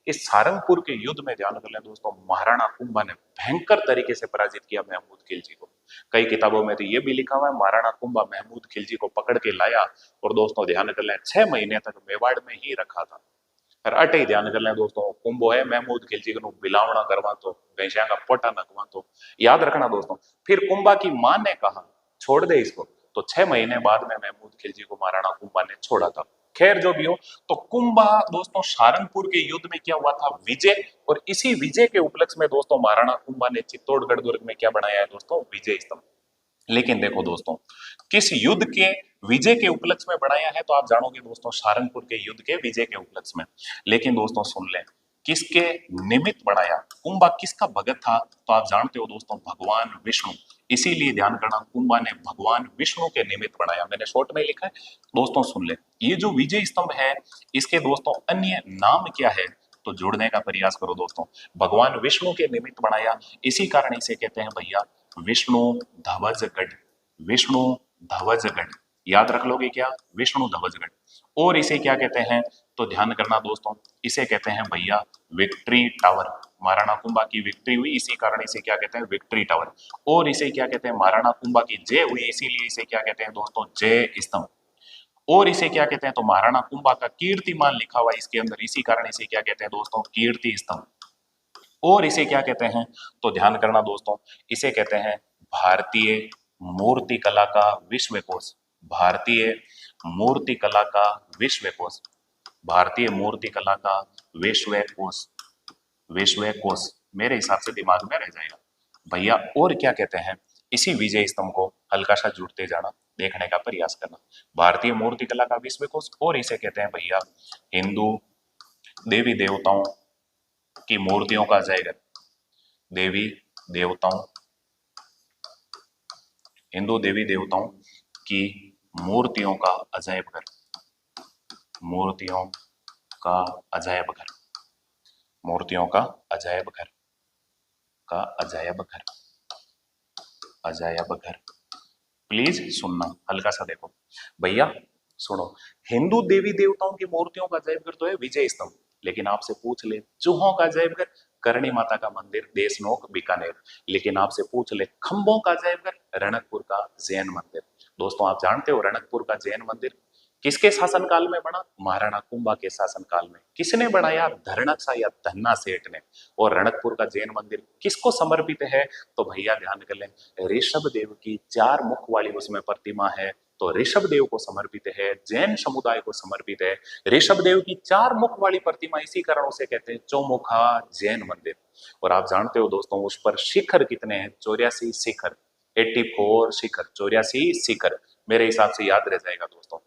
इस सारंगपुर के युद्ध में ध्यान कर लें दोस्तों, महाराणा कुंभा ने भयंकर तरीके से पराजित किया महमूद खिलजी को। कई किताबों में तो ये भी लिखा हुआ है महाराणा कुंभा महमूद खिलजी को पकड़ के लाया और दोस्तों ध्यान कर लें 6 महीने तक मेवाड़ में ही रखा था। फिर अटे ही ध्यान कर लें दोस्तों, कुंभो है महमूद खिलजी को बिलावना करवा तो भैंसिया का पोटा नकवा तो। याद रखना दोस्तों, फिर कुंभा की मां ने कहा छोड़ दे इसको, तो 6 महीने बाद में महमूद खिलजी को महाराणा कुंभा ने छोड़ा था। खैर जो भी हो, तो कुंभा दोस्तों सारंगपुर के युद्ध में क्या हुआ था? विजय। और इसी विजय के उपलक्ष्य में दोस्तों महाराणा कुंभा ने चित्तौड़गढ़ दुर्ग में क्या बनाया है दोस्तों? विजय स्तंभ। लेकिन देखो दोस्तों किस युद्ध के विजय के उपलक्ष्य में बनाया है? तो आप जानोगे दोस्तों सारंगपुर के युद्ध के विजय के उपलक्ष्य में। लेकिन दोस्तों सुन लें, किसके निमित्त बनाया? कुंभा किसका भगत था? तो आप जानते हो दोस्तों भगवान विष्णु। इसीलिए ध्यान करना, कुंभा ने भगवान विष्णु के निमित्त बनाया। मैंने शॉर्ट में लिखा है, दोस्तों सुन ले। ये जो विजय स्तंभ है इसके दोस्तों अन्य नाम क्या है? तो जोड़ने का प्रयास करो दोस्तों। भगवान विष्णु के निमित्त बनाया, इसी कारण इसे कहते हैं भैया विष्णु ध्वजगढ़। विष्णु ध्वजगढ़। याद रख लोगे क्या? विष्णु ध्वजगढ़। और इसे क्या कहते हैं? तो ध्यान करना दोस्तों, इसे कहते हैं भैया विक्ट्री टावर। महाराणा कुंभा की विक्ट्री हुई, इसी कारण इसे क्या कहते हैं? Victory tower. और इसे क्या कहते हैं? महाराणा कुंभा की जय हुई, इसीलिए इसे क्या कहते हैं दोस्तों? जय स्तंभ। और इसे क्या कहते हैं? तो महाराणा कुंभा का कीर्तिमान लिखा हुआ है इसके अंदर, इसी कारण इसे क्या कहते हैं दोस्तों? कीर्ति स्तंभ। और इसे क्या कहते हैं? तो ध्यान करना दोस्तों, इसे कहते हैं भारतीय मूर्ति कला का विश्व कोश। भारतीय मूर्ति कला का विश्व कोश। भारतीय मूर्ति कला का विश्व कोश। विश्व कोश मेरे हिसाब से दिमाग में रह जाएगा भैया। और क्या कहते हैं? इसी विजय स्तंभ को हल्का सा जुड़ते जाना, देखने का प्रयास करना। भारतीय मूर्ति कला का विश्व कोश, और इसे कहते हैं भैया हिंदू देवी देवताओं की मूर्तियों का अजयघर। देवी देवताओं, हिंदू देवी देवताओं की मूर्तियों का अजायब घर। मूर्तियों का अजायब घर। मूर्तियों का अजायब घर। का अजायब घर। अजायब घर। प्लीज सुनना, हल्का सा देखो भैया। सुनो, हिंदू देवी देवताओं की मूर्तियों का अजायब घर तो है विजय स्तंभ, लेकिन आपसे पूछ ले चूहों का अजायब घर करणी माता का मंदिर देशनोक बीकानेर। लेकिन आपसे पूछ ले खंभों का अजायब घर रणकपुर का जैन मंदिर। दोस्तों आप जानते हो रणकपुर का जैन मंदिर किसके शासनकाल में बना? महाराणा कुंभा के शासनकाल में। किसने बनाया? धरणसा या धन्ना सेठ ने। और रणकपुर का जैन मंदिर किसको समर्पित है? तो भैया ध्यान कर लें, ऋषभ देव की 4 मुख वाली उसमें प्रतिमा है, तो ऋषभ देव को समर्पित है, जैन समुदाय को समर्पित है। ऋषभ देव की 4 मुख वाली प्रतिमा, इसी कारण उसे कहते हैं चौमुखा जैन मंदिर। और आप जानते हो दोस्तों उस पर शिखर कितने हैं? 84 शिखर। 84 शिखर, 84 शिखर। मेरे हिसाब से याद रह जाएगा दोस्तों।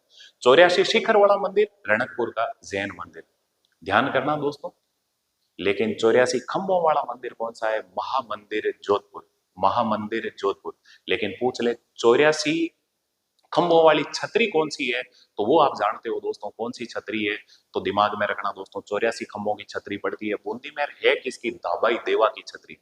84 शिखर वाला मंदिर रणकपुर का जैन मंदिर। ध्यान करना दोस्तों। लेकिन 84 खंभों वाला मंदिर कौन सा है? महामंदिर जोधपुर। महामंदिर जोधपुर। लेकिन पूछ ले 84 खंभों वाली छतरी कौन सी है, तो वो आप जानते हो दोस्तों कौन सी छतरी है, तो दिमाग में रखना दोस्तों 84 खंभों की छतरी पड़ती है बूंदी में, है किसकी, दाबाई देवा की छतरी।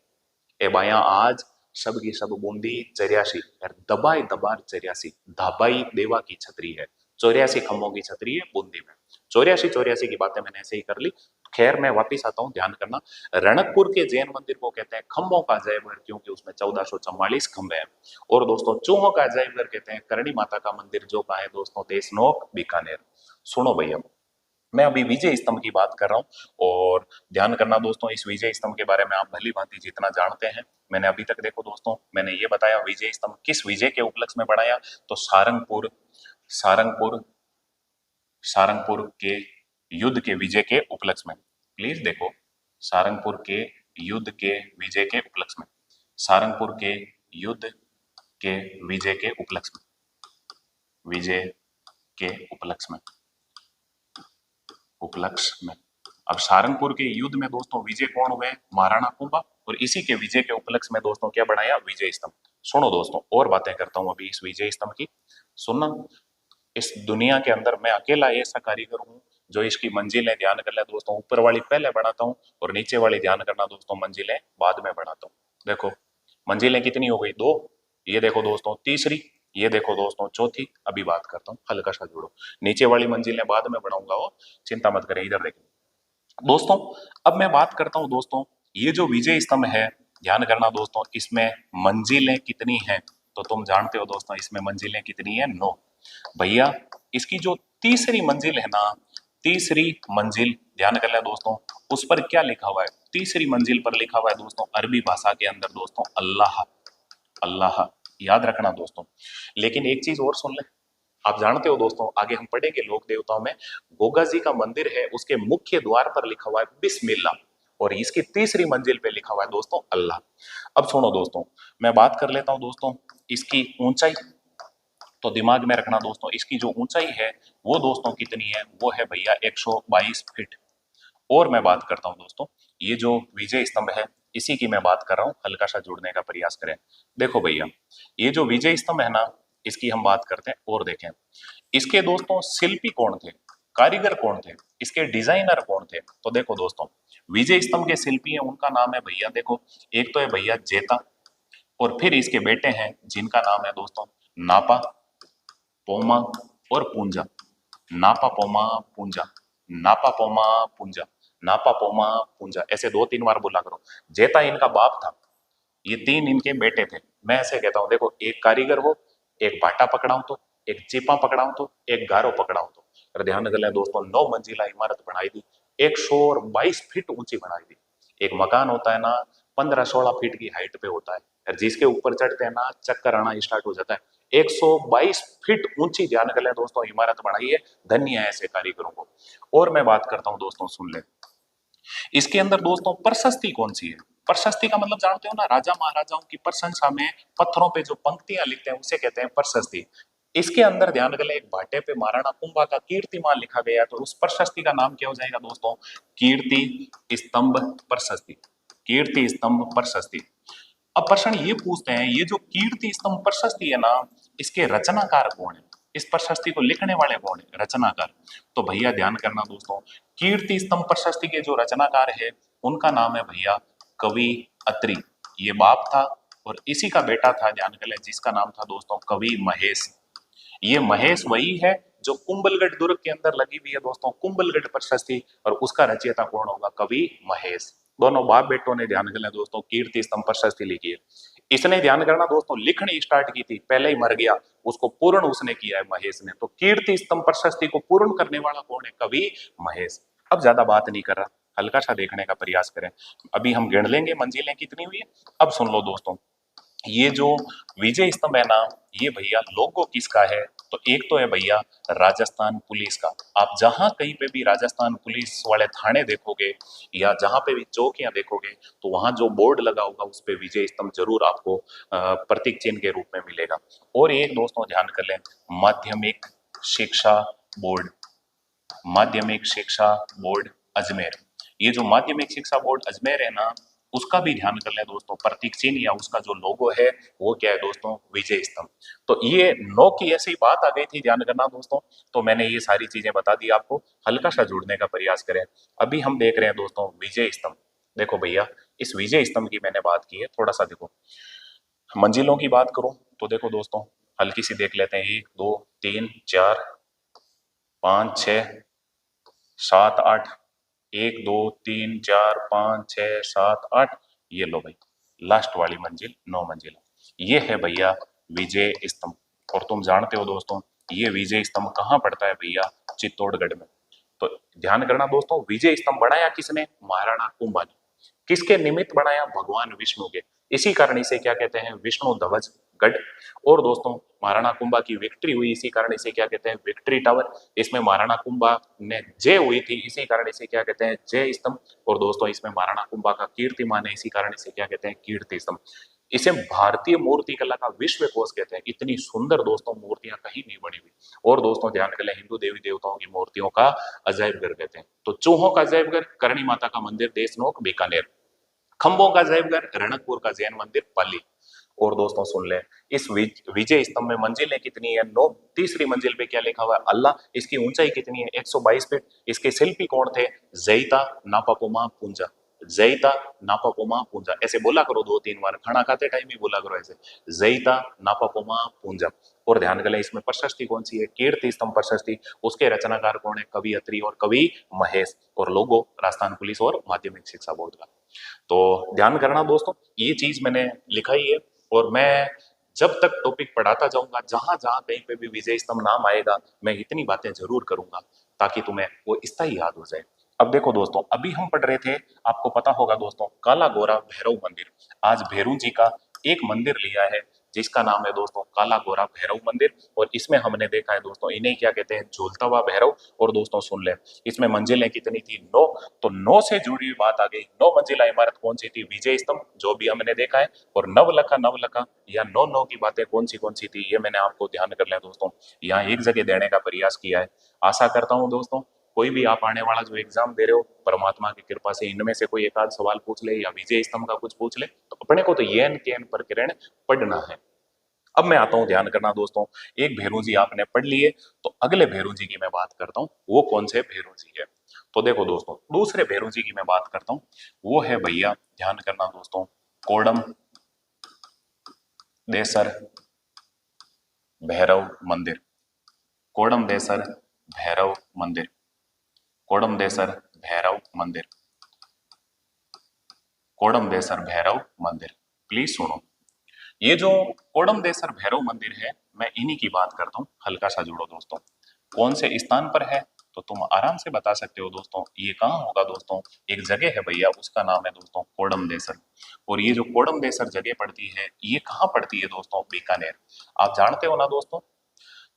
ए भाया आज सब की सब बूंदी 84 दबाई दबार 84 धाबाई देवा की छतरी है, 84 खंभों की छतरी है बूंदी में। 84 की बातें मैंने ऐसे ही कर ली। खैर मैं वापिस आता हूँ, ध्यान करना। रणकपुर के जैन मंदिर को कहते हैं खंभों का अजयबघर, क्योंकि उसमें 1444 खंभे हैं। और दोस्तों चूहों का अजयबघर कहते हैं करणी माता का मंदिर, जो का है दोस्तों देशनोक बीकानेर। सुनो भैया, मैं अभी विजय स्तंभ की बात कर रहा हूँ, और ध्यान करना दोस्तों इस विजय स्तंभ के बारे में आप भली भांति जितना जानते हैं। मैंने अभी तक देखो दोस्तों, मैंने ये बताया विजय स्तंभ किस विजय के उपलक्ष्य में बनाया, तो सारंगपुर सारंगपुर सारंगपुर के युद्ध के विजय के उपलक्ष्य में। प्लीज देखो, सारंगपुर के युद्ध के विजय के उपलक्ष्य में, सारंगपुर के युद्ध के विजय के उपलक्ष्य में, विजय के उपलक्ष्य में। अब सारंगपुर के युद्ध में दोस्तों विजय कौन हुए, महाराणा कुंभा, और इसी के विजय के उपलक्ष्य में दोस्तों क्या बनाया, विजय स्तंभ। सुनो दोस्तों और बातें करता हूं अभी इस विजय स्तंभ की, सुनना। इस दुनिया के अंदर मैं अकेला ऐसा कारीगर हूं जो इसकी मंजिलें, ध्यान कर ले दोस्तों, ऊपर वाली पहले बढ़ाता हूं और नीचे वाली, ध्यान करना दोस्तों, मंजिलें बाद में बढ़ाता हूं। देखो मंजिलें कितनी हो गई, दो, ये देखो दोस्तों तीसरी, ये देखो दोस्तों चौथी। अभी बात करता हूँ, हल्का सा जोड़ो, नीचे वाली मंजिलें बाद में बढ़ाऊंगा, वो चिंता मत करें, इधर देखो दोस्तों। अब मैं बात करता हूं दोस्तों, ये जो विजय स्तंभ है, ध्यान करना दोस्तों, इसमें मंजिलें कितनी हैं, तो तुम जानते हो दोस्तों इसमें मंजिलें कितनी है, 9। भैया इसकी जो तीसरी मंजिल है ना, तीसरी मंजिल, ध्यान कर ले दोस्तों, उस पर क्या लिखा हुआ है, तीसरी मंजिल पर लिखा हुआ है दोस्तों अरबी भाषा के अंदर दोस्तों अल्लाह, अल्लाह। याद रखना दोस्तों। लेकिन एक चीज और सुन ले, आप जानते हो दोस्तों, आगे हम पढ़ेंगे लोक देवताओं में, गोगा जी का मंदिर है, उसके मुख्य द्वार पर लिखा हुआ है बिस्मिल्लाह, और इसकी तीसरी मंजिल पे लिखा हुआ है दोस्तों अल्लाह। अब सुनो दोस्तों, मैं बात कर लेता हूं दोस्तों इसकी ऊंचाई, तो दिमाग में रखना दोस्तों, इसकी जो ऊंचाई है वो दोस्तों कितनी है, वो है भैया 122 फीट। और मैं बात करता हूं दोस्तों, ये जो विजय स्तंभ है इसी की मैं बात कर रहा हूं, हल्का सा जुड़ने का प्रयास करें। देखो भैया, ये जो विजय स्तंभ है ना, इसकी हम बात करते हैं और देखें, इसके दोस्तों शिल्पी कौन थे, कारीगर कौन थे, इसके डिजाइनर कौन थे, तो देखो दोस्तों विजय स्तंभ के शिल्पी हैं, उनका नाम है भैया, देखो एक तो है भैया जेता, और फिर इसके बेटे हैं जिनका नाम है दोस्तों नापा, पोमा और पूंजा। नापा पोमा पूंजा, नापा पोमा पूंजा, नापा पोमा पूंजा, ऐसे 2-3 बार बोला करो। जेता इनका बाप था, ये 3 इनके बेटे थे। मैं ऐसे कहता हूं, देखो एक कारीगर हो, एक बाटा पकड़ाऊं तो, एक चिपा पकड़ाऊं तो, एक गारो पकड़ाऊं तो। और ध्यान कर ले दोस्तों, 9 मंजिला इमारत बनाई दी, 122 फीट ऊंची बनाई दी। एक मकान होता है ना 15-16 फीट की हाइट पे होता है, और जिसके ऊपर चढ़ते हैं ना चक्कर आना स्टार्ट हो जाता है। 122 फीट ऊंची, ध्यान कर ले दोस्तों, इमारत बनाई है, धन्य है ऐसे कारीगरों को। और मैं बात करता हूं दोस्तों, सुन ले, इसके अंदर दोस्तों प्रशस्ति कौन सी है, प्रशस्ति का मतलब जानते हो ना, राजा महाराजाओं की प्रशंसा में पत्थरों पे जो पंक्तियां लिखते हैं उसे कहते हैं प्रशस्ति। इसके अंदर ध्यान कर ले, एक भाटे पे महाराणा कुंभा का कीर्तिमान लिखा गया है, तो उस प्रशस्ति का नाम क्या हो जाएगा दोस्तों, कीर्ति स्तंभ प्रशस्ति, कीर्ति स्तंभ प्रशस्ति। अब प्रश्न ये पूछते हैं, ये जो कीर्ति स्तंभ प्रशस्ति है ना, इसके रचनाकार कौन है, इस प्रशस्ति को लिखने वाले कौन है, रचनाकार। तो भैया ध्यान करना दोस्तों, कीर्ति स्तंभ प्रशस्ति के जो रचनाकार है उनका नाम है भैया कवि अत्रि। ये बाप था और इसी का बेटा था, ध्यान कर ले, जिसका नाम था दोस्तों कवि महेश। ये महेश वही है जो कुंभलगढ़ दुर्ग के अंदर लगी हुई है दोस्तों कुंभलगढ़ प्रशस्ति, और उसका रचयिता कौन होगा, कवि महेश। दोनों बाप बेटों ने, ध्यान करना दोस्तों, कीर्ति स्तंभ प्रशस्ति लिखी है। इसने, ध्यान करना दोस्तों, लिखनी स्टार्ट की थी, पहले ही मर गया, उसको पूर्ण उसने किया है महेश ने। तो कीर्ति स्तंभ प्रशस्ति को पूर्ण करने वाला कौन है, कवि महेश। अब ज्यादा बात नहीं कर रहा, हल्का सा देखने का प्रयास करें, अभी हम गिन लेंगे मंजिलें कितनी हुई है। अब सुन लो दोस्तों, ये जो विजय स्तंभ है ना, ये भैया लोगो किसका है, तो एक तो है भैया राजस्थान पुलिस का। आप जहां कहीं पे भी राजस्थान पुलिस वाले थाने देखोगे या जहां पे भी चौकियां देखोगे, तो वहां जो बोर्ड लगा होगा उस पे विजय स्तंभ जरूर आपको प्रतीक चिन्ह के रूप में मिलेगा। और एक दोस्तों ध्यान कर लें, माध्यमिक शिक्षा बोर्ड, माध्यमिक शिक्षा बोर्ड अजमेर। ये जो माध्यमिक शिक्षा बोर्ड अजमेर है ना, उसका भी ध्यान कर लें दोस्तों, प्रतीक चिन्ह या उसका जो लोगो है वो क्या है दोस्तों, विजय स्तंभ। तो ये नो की ऐसी बात आ गई थी, ध्यान करना दोस्तों, तो मैंने ये सारी चीजें बता दी आपको, हल्का सा जुड़ने का प्रयास करें। अभी हम देख रहे हैं दोस्तों विजय स्तंभ। देखो भैया, इस विजय स्तंभ की मैंने बात की है, थोड़ा सा देखो। मंजिलों की बात करूं तो देखो दोस्तों, हल्की सी देख लेते हैं, 1 2 3 4 5 6 7 8, 1 2 3 4 5 6 7 8, ये लो भाई, लास्ट वाली मंजिल 9 मंजिल, ये है भैया विजय स्तंभ। और तुम जानते हो दोस्तों, ये विजय स्तंभ कहाँ पड़ता है भैया, चित्तौड़गढ़ में। तो ध्यान करना दोस्तों, विजय स्तंभ बनाया किसने, महाराणा कुंभा ने। किसके निमित्त बनाया, भगवान विष्णु के। इसी कारण इसे क्या कहते हैं, विष्णु ध्वज गढ़। और दोस्तों, महाराणा कुंभा की विक्ट्री हुई, इसी कारण इसे क्या कहते हैं, विक्ट्री टावर। इसमें महाराणा कुंभा ने जय हुई थी, इसी कारण इसे क्या कहते हैं, जय स्तंभ। और दोस्तों, इसमें महाराणा कुंभा का कीर्तिमान है, इसी कारण इसे क्या कहते हैं, कीर्ति स्तंभ। इसे भारतीय मूर्ति कला का विश्व कोश कहते हैं। इतनी सुंदर दोस्तों मूर्तियां कहीं नहीं बनी हुई। और दोस्तों ध्यान कर लें, हिंदू देवी देवताओं की मूर्तियों का अजायब घर कहते हैं। तो चूहों का अजायब घर करणी माता का मंदिर देशनोक बीकानेर, खंभों का अजायब घर रणकपुर का जैन मंदिर पाली। और दोस्तों सुन ले, इस विजय स्तंभ में मंजिलें कितनी है, 9। तीसरी मंजिल पे क्या लिखा हुआ है, अल्लाह। इसकी ऊंचाई कितनी है, 122 फीट। इसके शिल्पी कौन थे, जयिता नापापोमा पूंजा। जयिता नापापोमा पूंजा, ऐसे बोला करो 2 3 बार, खाना खाते टाइम ही बोला करो ऐसे, जयिता नापापोमा पूंजा। और ध्यान करें, इसमें प्रशस्ति कौन सी है, कीर्ति स्तंभ प्रशस्ति। उसके रचनाकार कौन है, कवि अत्रि और कवि महेश। और लोगो राजस्थान पुलिस और माध्यमिक शिक्षा बोर्ड का। तो ध्यान करना दोस्तों, ये चीज मैंने लिखा ही है। और मैं जब तक टॉपिक पढ़ाता जाऊंगा, जहां जहां कहीं पे भी विजय स्तंभ नाम आएगा, मैं इतनी बातें जरूर करूंगा ताकि तुम्हें वो स्थायी याद हो जाए। अब देखो दोस्तों, अभी हम पढ़ रहे थे, आपको पता होगा दोस्तों, काला गोरा भैरव मंदिर। आज भैरू जी का एक मंदिर लिया है, जिसका नाम है दोस्तों काला गोरा भैरव मंदिर। और इसमें हमने देखा है दोस्तों, इन्हें क्या कहते हैं, झूलता हुआ भैरव। और दोस्तों सुन ले, इसमें मंजिलें कितनी थी, 9। तो 9 से जुड़ी हुई बात आ गई। 9 मंजिला इमारत कौन सी थी, विजय स्तंभ, जो भी हमने देखा है। और नवलखा नवलखा या 9 9 की बातें कौन सी थी, ये मैंने आपको ध्यान कर लिया दोस्तों, यहाँ एक जगह देने का प्रयास किया है। आशा करता हूँ दोस्तों, कोई भी आप आने वाला जो एग्जाम दे रहे हो, परमात्मा की कृपा से इनमें से कोई एक आध सवाल पूछ ले या विजय स्तंभ का कुछ पूछ ले, तो अपने को तो येन केन प्रकरण पढ़ना है। अब मैं आता हूं, ध्यान करना दोस्तों, एक भैरू जी आपने पढ़ लिए, तो अगले भैरू जी की मैं बात करता हूं, वो कौन से भैरू जी है। तो देखो दोस्तों, दूसरे भैरू जी की मैं बात करता हूं, वो है भैया, ध्यान करना दोस्तों, कोडम देसर भैरव मंदिर। कोडम देसर भैरव मंदिर, कोडम देसर भैरव मंदिर, कोडम देसर भैरव मंदिर। प्लीज सुनो, ये जो कोडम देसर भैरव मंदिर है, मैं इन्हीं की बात करता हूँ, हल्का सा जुड़ो दोस्तों। कौन से स्थान पर है, तो तुम आराम से बता सकते हो दोस्तों, ये कहाँ होगा दोस्तों, एक जगह है भैया, उसका नाम है दोस्तों कोडम देसर। और ये जो कोडम देसर जगह पड़ती है, ये कहाँ पड़ती है दोस्तों, बीकानेर। आप जानते हो ना दोस्तों,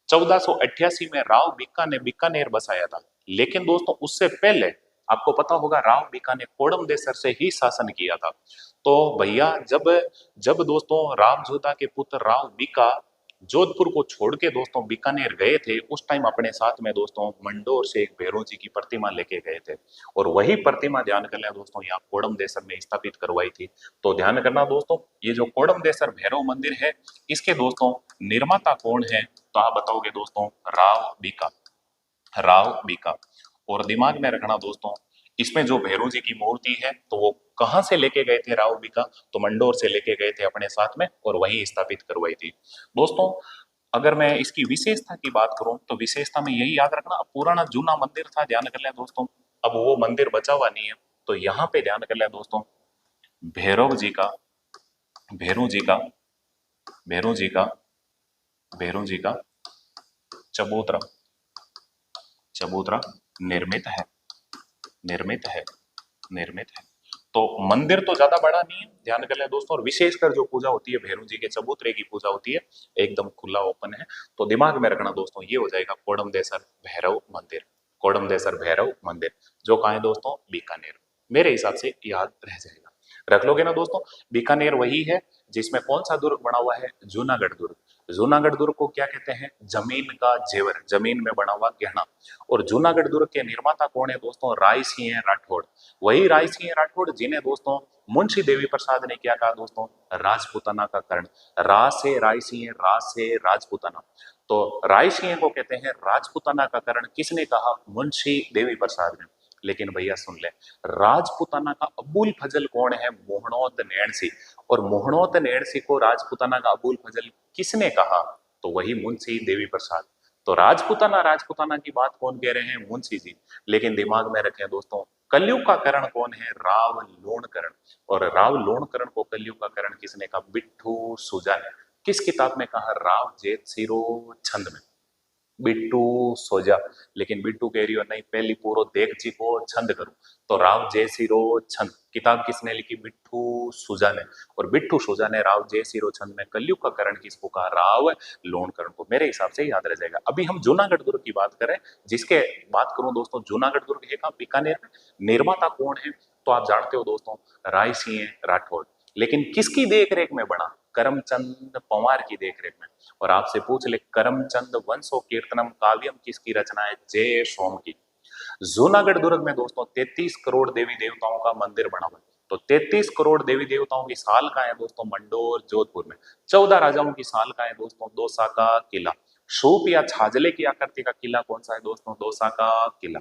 1488 में राव बीका ने बीकानेर बसाया था। लेकिन दोस्तों उससे पहले आपको पता होगा, राव बीका ने कोडम देसर से ही शासन किया था। तो भैया, जब जब दोस्तों राम जोधा के पुत्र राव बीका जोधपुर को छोड़ के दोस्तों बीकानेर गए थे, उस टाइम अपने साथ में दोस्तों मंडोर से एक भैरव जी की प्रतिमा लेके गए थे। और वही प्रतिमा, ध्यान कर लें दोस्तों, यहाँ कोडम देसर में स्थापित करवाई थी। तो ध्यान करना दोस्तों, ये जो कोडम देसर भैरव मंदिर है, इसके दोस्तों निर्माता कौन है, तो आप बताओगे दोस्तों, राव बीका, राव बीका। और दिमाग में रखना दोस्तों, इसमें जो भैरू जी की मूर्ति है, तो वो कहां से लेके गए थे राव बीका, तो मंडोर से लेके गए थे अपने साथ में, और वहीं स्थापित करवाई थी दोस्तों। अगर मैं इसकी विशेषता की बात करूं, तो विशेषता में यही याद रखना, पुराना जूना मंदिर था, ध्यान कर लें दोस्तों, अब वो मंदिर बचा हुआ नहीं है। तो यहाँ पे ध्यान कर लें दोस्तों, भैरव जी का, भैरू जी का, भैरू जी का, भैरू जी का चबूतरा, चबूतरा निर्मित है, निर्मित है, निर्मित है। तो मंदिर तो ज्यादा बड़ा नहीं है, ध्यान कर लें दोस्तों। और विशेषकर जो पूजा होती है भैरू जी के चबूतरे की पूजा होती है, एकदम खुला ओपन है। तो दिमाग में रखना दोस्तों, ये हो जाएगा कोडम देसर भैरव मंदिर, कोडम देसर भैरव मंदिर, जो कहाँ है दोस्तों, बीकानेर। मेरे हिसाब से याद रह जाएगा, रख लोगे ना दोस्तों। बीकानेर वही है जिसमें कौन सा दुर्ग बना हुआ है? जूनागढ़ दुर्ग। जूनागढ़ दुर्ग को क्या कहते हैं? जमीन का जेवर, जमीन में बना हुआ गहना। और जूनागढ़ दुर्ग के निर्माता कौन है दोस्तों? राय सिंह राठौड़। वही राय सिंह राठौड़ जिन्हें दोस्तों मुंशी देवी प्रसाद ने क्या कहा दोस्तों? राजपूताना का कर्ण। रा से राय सिंह, रा से राजपूताना। तो राय सिंह को कहते हैं राजपूताना का कर्ण। किसने कहा? मुंशी देवी प्रसाद ने। लेकिन भैया सुन ले, राजपूताना का अबुल फजल कौन है? मोहनोत नैणसी। और मोहनोत नैणसी को राजपूताना का अबुल फजल किसने कहा? तो वही मुंशी देवी प्रसाद। तो राजपूताना राजपूताना की बात कौन कह रहे हैं? मुंशी जी। लेकिन दिमाग में रखें दोस्तों, कलयुग का करण कौन है? राव लोणकरण। और राव लोणकरण को कलयुग का करण किसने कहा? बिट्ठू सुजा ने। किस किताब में कहा? राव जेत सिरो छंद में। बिट्टू सोजा। लेकिन बिट्टू कह रही हो नहीं, पहली पूरो देख जी को छंद करूं। तो राव जय सिरो छंद किताब किसने लिखी? बिट्टू सुजा ने। और बिट्टू सुजा ने राव जय सिरो छंद में कलयुग का करण किसको कहा? राव लोणकरण को। मेरे हिसाब से याद रह जाएगा। अभी हम जूनागढ़ दुर्ग की बात करें, जिसके बात करूं दोस्तों, जूनागढ़ दुर्ग है कहां? बीकानेर में। निर्माता कौन है? तो आप जानते हो दोस्तों, राय सिंह राठौड़। लेकिन किसकी देखरेख में बना? करमचंद पंवार की देखरेख में। और आपसे पूछ ले, करमचंद वंशो कीर्तनम काव्यम किसकी रचना है? जय सोम की। जूनागढ़ दुर्ग में दोस्तों 33 करोड़ देवी देवताओं का मंदिर बना हुआ है। तो 33 करोड़ देवी देवताओं की साल का है दोस्तों? मंडोर जोधपुर में। 14 राजाओं की साल का है दोस्तों? दौसा का किला। शूप या छाजले की आकृति का किला कौन सा है दोस्तों? दौसा का किला।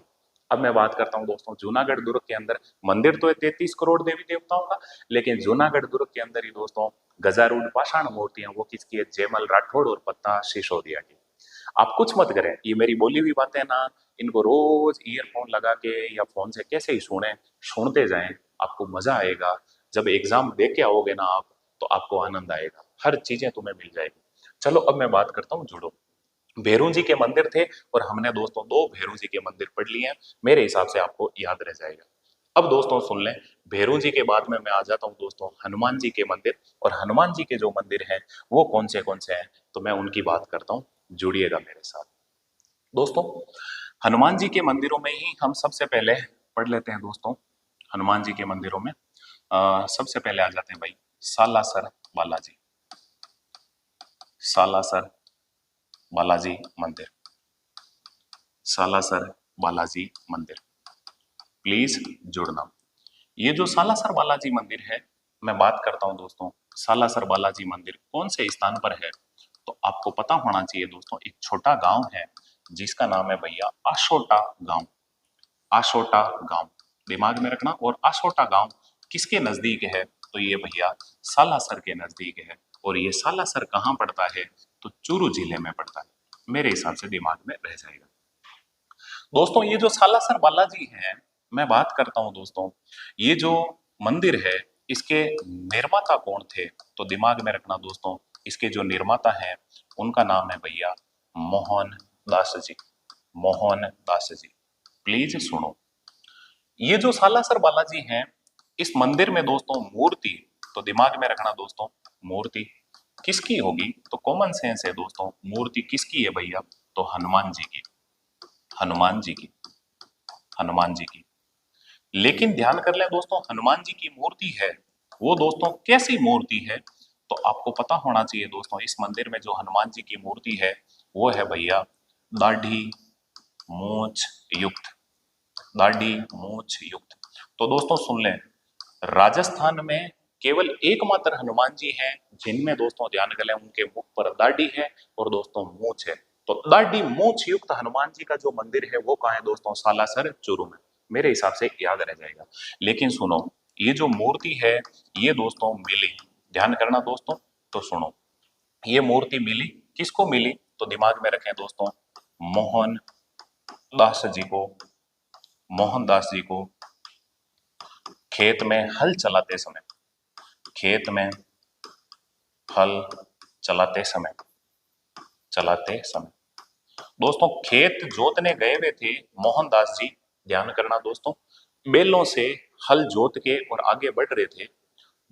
अब मैं बात करता हूं दोस्तों, जूनागढ़ दुर्ग के अंदर मंदिर तो है 33 करोड़ देवी देवताओं का, लेकिन जूनागढ़ दुर्ग के अंदर ही दोस्तों गजारूढ़ पाषाण मूर्तियां, वो किसकी है? जयमल राठौड़ और पत्ता सिसोदिया की। आप कुछ मत करें, ये मेरी बोली हुई बातें ना, इनको रोज ईयरफोन लगा के या फोन से कैसे ही सुने, सुनते जाएं, आपको मजा आएगा। जब एग्जाम दे के आओगे ना आप, तो आपको आनंद आएगा, हर चीजें तुम्हें मिल जाएगी। चलो अब मैं बात करता हूँ जुड़ो। भैरू जी के मंदिर थे, और हमने दोस्तों 2 भैरू जी के मंदिर पढ़ लिए हैं। मेरे हिसाब से आपको याद रह जाएगा। अब दोस्तों सुन लें, भैरू जी के बाद में मैं आ जाता हूँ दोस्तों हनुमान जी के मंदिर। और हनुमान जी के जो मंदिर हैं वो कौन से हैं, तो मैं उनकी बात करता हूँ। जुड़िएगा मेरे साथ दोस्तों। हनुमान जी के मंदिरों में ही हम सबसे पहले पढ़ लेते हैं दोस्तों। हनुमान जी के मंदिरों में सबसे पहले आ जाते हैं भाई सालासर बालाजी। सालासर बालाजी मंदिर। सालासर बालाजी मंदिर, प्लीज जुड़ना। ये जो सालासर बालाजी मंदिर है, मैं बात करता हूं दोस्तों, सालासर बालाजी मंदिर कौन से स्थान पर है, तो आपको पता होना चाहिए दोस्तों। एक छोटा गांव है जिसका नाम है भैया आशोटा गांव। आशोटा गांव दिमाग में रखना। और आशोटा गांव किसके नजदीक है, तो ये भैया सालासर के नजदीक है। और ये सालासर कहाँ पड़ता है, तो चूरू जिले में पड़ता है। मेरे हिसाब से दिमाग में रह जाएगा दोस्तों। ये जो सालासर बालाजी है, मैं बात करता हूं दोस्तों, ये जो मंदिर है इसके निर्माता कौन थे, तो दिमाग में रखना दोस्तों, इसके जो निर्माता हैं उनका नाम है भैया मोहन दास जी। मोहन दास जी, प्लीज सुनो। ये जो सालासर बालाजी हैं, इस मंदिर में दोस्तों मूर्ति, तो दिमाग में रखना दोस्तों, मूर्ति किसकी होगी, तो कॉमन सेंस है दोस्तों, मूर्ति किसकी है भैया, तो हनुमान जी की। हनुमान जी की। हनुमान जी की। लेकिन ध्यान कर लें दोस्तों, हनुमान जी की मूर्ति है वो दोस्तों कैसी मूर्ति है, तो आपको पता होना चाहिए दोस्तों, इस मंदिर में जो हनुमान जी की मूर्ति है वो है भैया दाढ़ी मूछ युक्त। दाढ़ी मूछ युक्त। तो दोस्तों सुन लें, राजस्थान में केवल एकमात्र हनुमान जी हैं जिनमें दोस्तों ध्यान कर लें उनके मुख पर दाढ़ी है और दोस्तों मूछ है। तो दाढ़ी मूछ युक्त हनुमान जी का जो मंदिर है वो कहाँ है दोस्तों, सालासर चूरू में। मेरे हिसाब से याद रह जाएगा। लेकिन सुनो, ये जो मूर्ति है ये दोस्तों मिली, ध्यान करना दोस्तों, तो सुनो, ये मूर्ति मिली किसको मिली, तो दिमाग में रखें दोस्तों, मोहन दास जी को। मोहनदास जी को खेत में हल चलाते समय, खेत में हल चलाते समय, चलाते समय दोस्तों खेत जोतने गए हुए थे मोहनदास जी। ध्यान करना दोस्तों, बैलों से हल जोत के और आगे बढ़ रहे थे।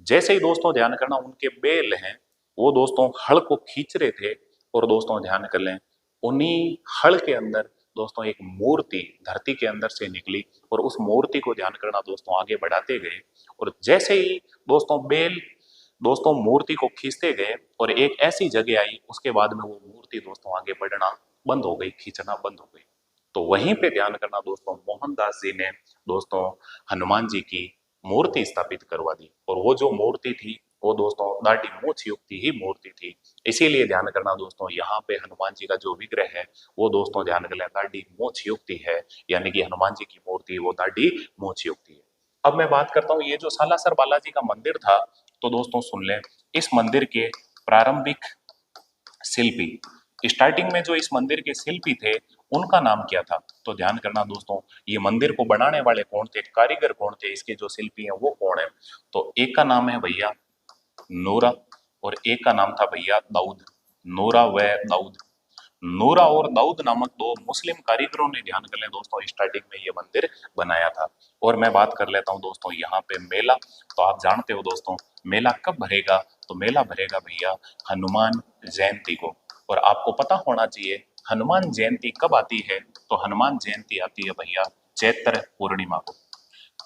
जैसे ही दोस्तों ध्यान करना उनके बैल हैं वो दोस्तों हल को खींच रहे थे, और दोस्तों ध्यान कर लें उन्हीं हल के अंदर दोस्तों एक मूर्ति धरती के अंदर से निकली, और उस मूर्ति को ध्यान करना दोस्तों आगे बढ़ाते गए। और जैसे ही दोस्तों बैल दोस्तों मूर्ति को खींचते गए और एक ऐसी जगह आई, उसके बाद में वो मूर्ति दोस्तों आगे बढ़ना बंद हो गई, खींचना बंद हो गई। तो वहीं पे ध्यान करना दोस्तों, मोहनदास जी ने दोस्तों हनुमान जी की मूर्ति स्थापित करवा दी। और वो जो मूर्ति थी वो दोस्तों दाढ़ी मूंछ युक्त ही मूर्ति थी। इसीलिए ध्यान करना दोस्तों, यहाँ पे हनुमान जी का जो विग्रह है वो दोस्तों ध्यान कर लें दाढ़ी मूंछ युक्त है, यानी कि हनुमान जी की मूर्ति वो दाढ़ी मूंछ युक्त है। अब मैं बात करता हूँ ये जो सालासर बालाजी का मंदिर था, तो दोस्तों सुन लें, इस मंदिर के प्रारंभिक शिल्पी, स्टार्टिंग में जो इस मंदिर के शिल्पी थे उनका नाम क्या था? तो ध्यान करना दोस्तों, ये मंदिर को बनाने वाले कौन थे, कारीगर कौन थे, इसके जो शिल्पी हैं वो कौन है? तो एक का नाम है भैया नूरा, और एक का नाम था भैया दाऊद। नूरा व दाऊद, नूरा और दाऊद नामक दो मुस्लिम कारीगरों ने ध्यान कर लें दोस्तों स्टार्टिंग में ये मंदिर बनाया था। और मैं बात कर लेता हूँ दोस्तों यहाँ पे मेला, तो आप जानते हो दोस्तों मेला कब भरेगा? तो मेला भरेगा भैया हनुमान जयंती को। और आपको पता होना चाहिए हनुमान जयंती कब आती है? तो हनुमान जयंती आती है भैया चैत्र पूर्णिमा को।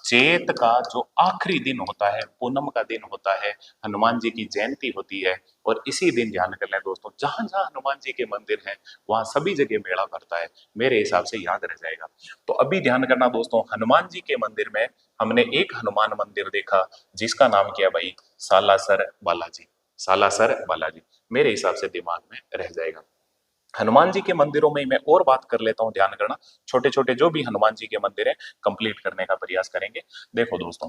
चैत का जो आखिरी दिन होता है, पूनम का दिन होता है, हनुमान जी की जयंती होती है। और इसी दिन ध्यान कर लें दोस्तों, जहां जहां हनुमान जी के मंदिर हैं वहां सभी जगह मेला भरता है। मेरे हिसाब से याद रह जाएगा। तो अभी ध्यान करना दोस्तों, हनुमान जी के मंदिर में हमने एक हनुमान मंदिर देखा जिसका नाम क्या भाई? सालासर बालाजी। सालासर बालाजी मेरे हिसाब से दिमाग में रह जाएगा। हनुमान जी के मंदिरों में मैं और बात कर लेता हूं, ध्यान करना, छोटे छोटे जो भी हनुमान जी के मंदिर है कंप्लीट करने का प्रयास करेंगे। देखो दोस्तों,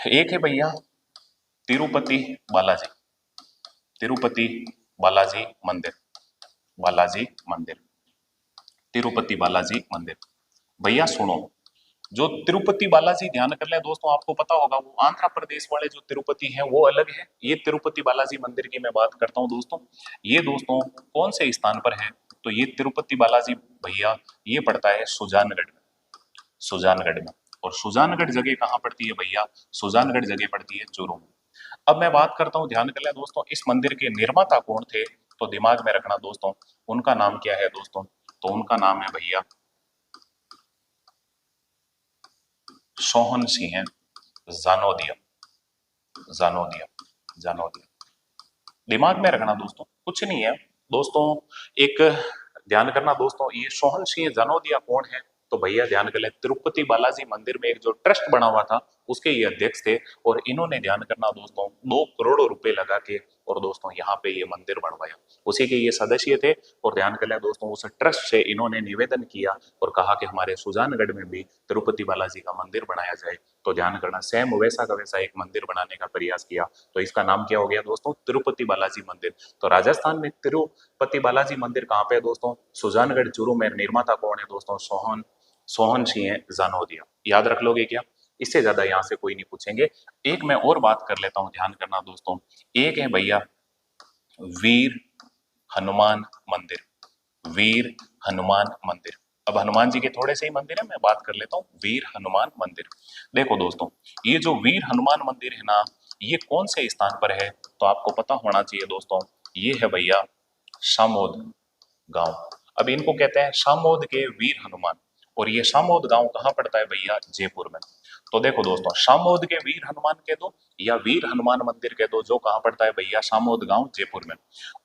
एक है भैया तिरुपति बालाजी, तिरुपति बालाजी मंदिर, बालाजी मंदिर, तिरुपति बालाजी मंदिर। भैया सुनो, जो तिरुपति बालाजी, ध्यान कर ले दोस्तों, आपको पता होगा वो आंध्र प्रदेश वाले जो तिरुपति हैं वो अलग है। ये तिरुपति बालाजी मंदिर की मैं बात करता हूँ दोस्तों, ये दोस्तों कौन से स्थान पर है? तो ये तिरुपति बालाजी भैया ये पड़ता है सुजानगढ़ में, सुजानगढ़ में। और सुजानगढ़ जगह कहाँ पड़ती है भैया? सुजानगढ़ जगह पड़ती है चूरू में। अब मैं बात करता हूँ, ध्यान कर ले दोस्तों, इस मंदिर के निर्माता कौन थे? तो दिमाग में रखना दोस्तों, उनका नाम क्या है दोस्तों? तो उनका नाम है भैया सोहन सिंह जानोदिया, जानोदिया, जानोदिया। दिमाग में रखना दोस्तों, कुछ नहीं है दोस्तों। एक ध्यान करना दोस्तों, ये सोहन सिंह जानोदिया कौन है? तो भैया ध्यान कर ले, तिरुपति बालाजी मंदिर में एक जो ट्रस्ट बना हुआ था उसके ये अध्यक्ष थे। और इन्होंने ध्यान करना दोस्तों 2 करोड़ रुपए लगा के और दोस्तों यहाँ पे ये मंदिर बनवाया, उसी के ये सदस्य थे। और ध्यान कर ले दोस्तों, उस ट्रस्ट से इन्होंने निवेदन किया और कहा कि हमारे सुजानगढ़ में भी तिरुपति बालाजी का मंदिर बनाया जाए। तो ध्यान करना, सेम वैसा का वैसा एक मंदिर बनाने का प्रयास किया। तो इसका नाम क्या हो गया दोस्तों? तिरुपति बालाजी मंदिर। तो राजस्थान में तिरुपति बालाजी मंदिर कहाँ पे है दोस्तों? सुजानगढ़ चूरू में। निर्माता कौन है दोस्तों? सोहन, सोहन सिंह जानोदिया। याद रख लोगे क्या? इससे ज्यादा यहाँ से कोई नहीं पूछेंगे। एक मैं और बात कर लेता हूँ, ध्यान करना दोस्तों, एक है भैया वीर हनुमान मंदिर, वीर हनुमान मंदिर। अब हनुमान जी के थोड़े से ही मंदिर है, मैं बात कर लेता हूँ वीर हनुमान मंदिर। देखो दोस्तों, ये जो वीर हनुमान मंदिर है ना, ये कौन से स्थान पर है? तो आपको पता होना चाहिए दोस्तों, ये है भैया सामोद गांव। अब इनको कहते हैं सामोद के वीर हनुमान। और ये सामोद गांव कहाँ पड़ता है भैया? जयपुर में। तो देखो दोस्तों, सामोद के वीर हनुमान कह दो या वीर हनुमान मंदिर कह दो, जो कहाँ पड़ता है भैया? सामोद गांव जयपुर में।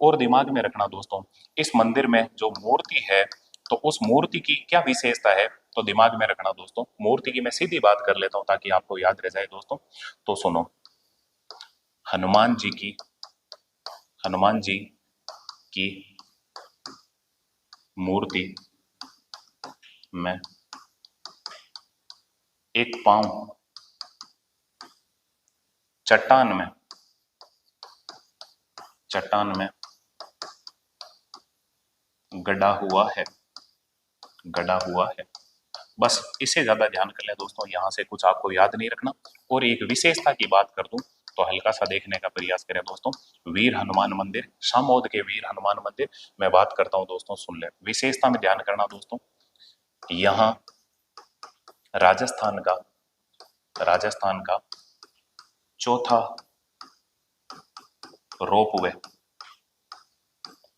और दिमाग में रखना दोस्तों, इस मंदिर में जो मूर्ति है, तो उस मूर्ति की क्या विशेषता है? तो दिमाग में रखना दोस्तों, मूर्ति की मैं सीधी बात कर लेता हूं ताकि आपको याद रह जाए दोस्तों। तो सुनो, हनुमान जी की, हनुमान जी की मूर्ति में एक पांव चट्टान में, चट्टान में गड़ा हुआ है, गड़ा हुआ है। बस इससे ज्यादा ध्यान कर ले दोस्तों, यहां से कुछ आपको याद नहीं रखना। और एक विशेषता की बात कर दूं तो हल्का सा देखने का प्रयास करें दोस्तों, वीर हनुमान मंदिर, सामोद के वीर हनुमान मंदिर। मैं बात करता हूं दोस्तों, सुन ले विशेषता में ध्यान करना दोस्तों, यहाँ राजस्थान का, राजस्थान का चौथा रोपवे,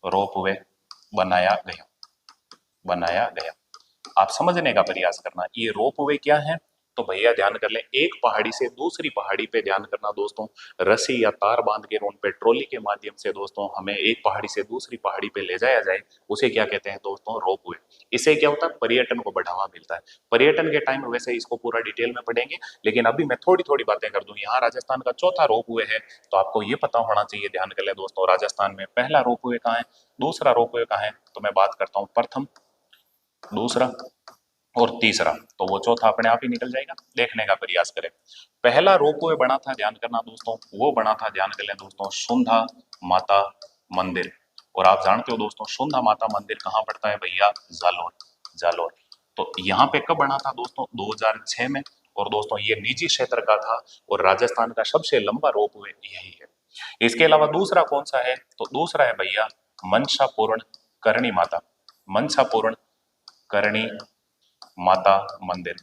रोपवे बनाया गया, बनाया गया। आप समझने का प्रयास करना, ये रोपवे क्या है? तो भैया ध्यान कर लें, एक पहाड़ी से दूसरी पहाड़ी पे ध्यान करना दोस्तों, रस्सी या तार बांध के उन पे ट्रॉली के माध्यम से दोस्तों हमें एक पहाड़ी से दूसरी पहाड़ी पे ले जाया जाए, उसे क्या कहते हैं दोस्तों, रोपवे। इससे क्या होता है, पर्यटन को बढ़ावा मिलता है। पर्यटन के टाइम वैसे इसको पूरा डिटेल में पढ़ेंगे, लेकिन अभी मैं थोड़ी थोड़ी बातें कर दूं। यहाँ राजस्थान का चौथा रोपवे है, तो आपको ये पता होना चाहिए, ध्यान कर ले दोस्तों, राजस्थान में पहला रोपवे कहाँ है, दूसरा रोपवे कहाँ है। तो मैं बात करता हूँ प्रथम, दूसरा और तीसरा, तो वो चौथा अपने आप ही निकल जाएगा। देखने का प्रयास करें। पहला रोपवे बना था, ध्यान करना दोस्तों, वो बना था, ध्यान कर लें दोस्तों, सुंधा माता मंदिर। और आप जानते हो दोस्तों, सुंधा माता मंदिर कहाँ पड़ता है भैया, जालोर, जालोर। तो यहाँ पे कब बना था दोस्तों, 2006 में। और दोस्तों ये निजी क्षेत्र का था, और राजस्थान का सबसे लंबा रोपवे यही है। इसके अलावा दूसरा कौन सा है, तो दूसरा है भैया मनसा पूर्ण करणी माता, मनसा पूर्ण करणी माता मंदिर।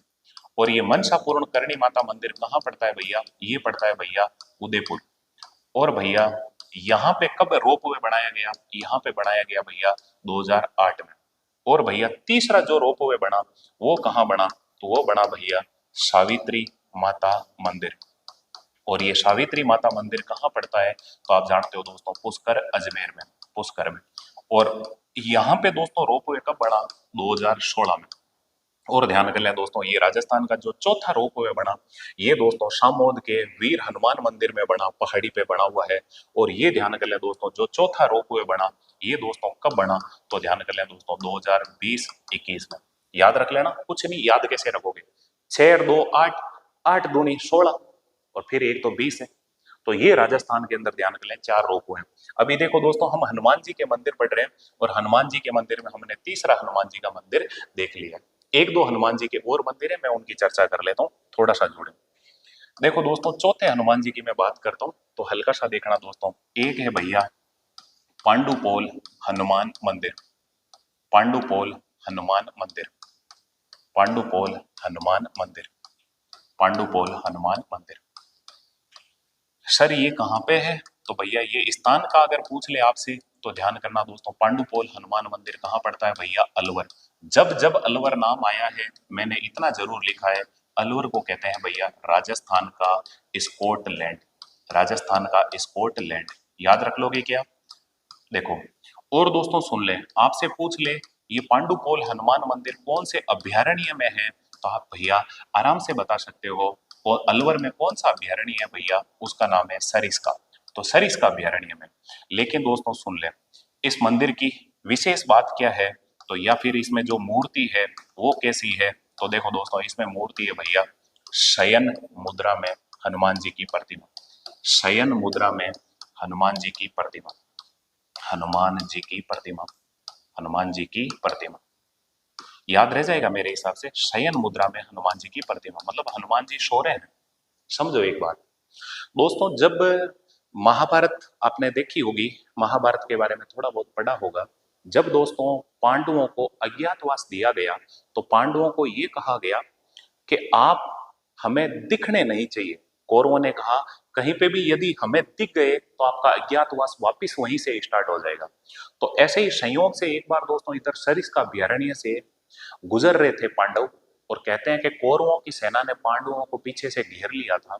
और ये मनसा पूर्ण करणी माता मंदिर कहाँ पड़ता है भैया, ये पड़ता है भैया उदयपुर। और भैया यहाँ पे कब रोपवे बनाया गया, यहाँ पे बनाया गया भैया 2008 में। और भैया तीसरा जो रोपवे बना वो कहाँ बना, तो वो बना भैया सावित्री माता मंदिर। और ये सावित्री माता मंदिर कहाँ पड़ता है, तो आप जानते हो दोस्तों, पुष्कर अजमेर में, पुष्कर में। और यहाँ पे दोस्तों रोपवे कब बना, 2016 में। और ध्यान कर लें दोस्तों, ये राजस्थान का जो चौथा रोपवे बना, ये दोस्तों सामोद के वीर हनुमान मंदिर में बना, पहाड़ी पे बना हुआ है। और ये ध्यान कर लें दोस्तों, जो चौथा रोपवे बना, ये दोस्तों कब बना, तो ध्यान कर लें दोस्तों 2020-21 में। याद रख लेना, कुछ नहीं, याद कैसे रखोगे, 6 और 2 8, 8 दूनी 16, और फिर एक तो 20 है। तो ये राजस्थान के अंदर ध्यान कर लें 4 रोपवे हैं। अभी देखो दोस्तों, हम हनुमान जी के मंदिर पढ़ रहे हैं, और हनुमान जी के मंदिर में हमने तीसरा हनुमान जी का मंदिर देख लिया। एक दो हनुमान जी के और मंदिर है, मैं उनकी चर्चा कर लेता हूँ, थोड़ा सा जुड़े। देखो दोस्तों, चौथे हनुमान जी की मैं बात करता हूँ, तो हल्का सा देखना दोस्तों। एक है भैया पांडुपोल हनुमान मंदिर, पांडुपोल हनुमान मंदिर, पांडुपोल हनुमान मंदिर, पांडुपोल हनुमान मंदिर। सर ये कहाँ पे है, तो भैया ये स्थान का अगर पूछ ले आपसे, तो ध्यान करना दोस्तों, पांडुपोल हनुमान मंदिर कहाँ पड़ता है भैया, अलवर। जब जब अलवर नाम आया है, मैंने इतना जरूर लिखा है, अलवर को कहते हैं भैया राजस्थान का स्कॉटलैंड, राजस्थान का स्कॉटलैंड। याद रख लोगे क्या, देखो। और दोस्तों सुन ले, आपसे पूछ ले ये पांडुपोल हनुमान मंदिर कौन से अभयारण्य में है, तो आप भैया आराम से बता सकते हो। और अलवर में कौन सा अभयारण्य है भैया, उसका नाम है सरिस्का, तो सरिस्का अभयारण्य में। लेकिन दोस्तों सुन ले, इस मंदिर की विशेष बात क्या है, तो या फिर इसमें जो मूर्ति है वो कैसी है, तो देखो दोस्तों, इसमें मूर्ति है भैया शयन मुद्रा में हनुमान जी की प्रतिमा, शयन मुद्रा में हनुमान जी की प्रतिमा, हनुमान जी की प्रतिमा, हनुमान जी की प्रतिमा। याद रह जाएगा मेरे हिसाब से, शयन मुद्रा में हनुमान जी की प्रतिमा, मतलब हनुमान जी सो रहे हैं। समझो एक बात दोस्तों, जब महाभारत आपने देखी होगी, महाभारत के बारे में थोड़ा बहुत पढ़ा होगा। जब दोस्तों पांडवों को अज्ञातवास दिया गया, तो पांडवों को यह कहा गया कि आप हमें दिखने नहीं चाहिए। कौरवों ने कहा कहीं पे भी यदि हमें दिख गए तो आपका अज्ञातवास वापिस वहीं से स्टार्ट हो जाएगा। तो ऐसे ही संयोग से एक बार दोस्तों इधर सरिस्का अभयारण्य से गुजर रहे थे पांडव, और कहते हैं कि कौरवों की सेना ने पांडवों को पीछे से घेर लिया था।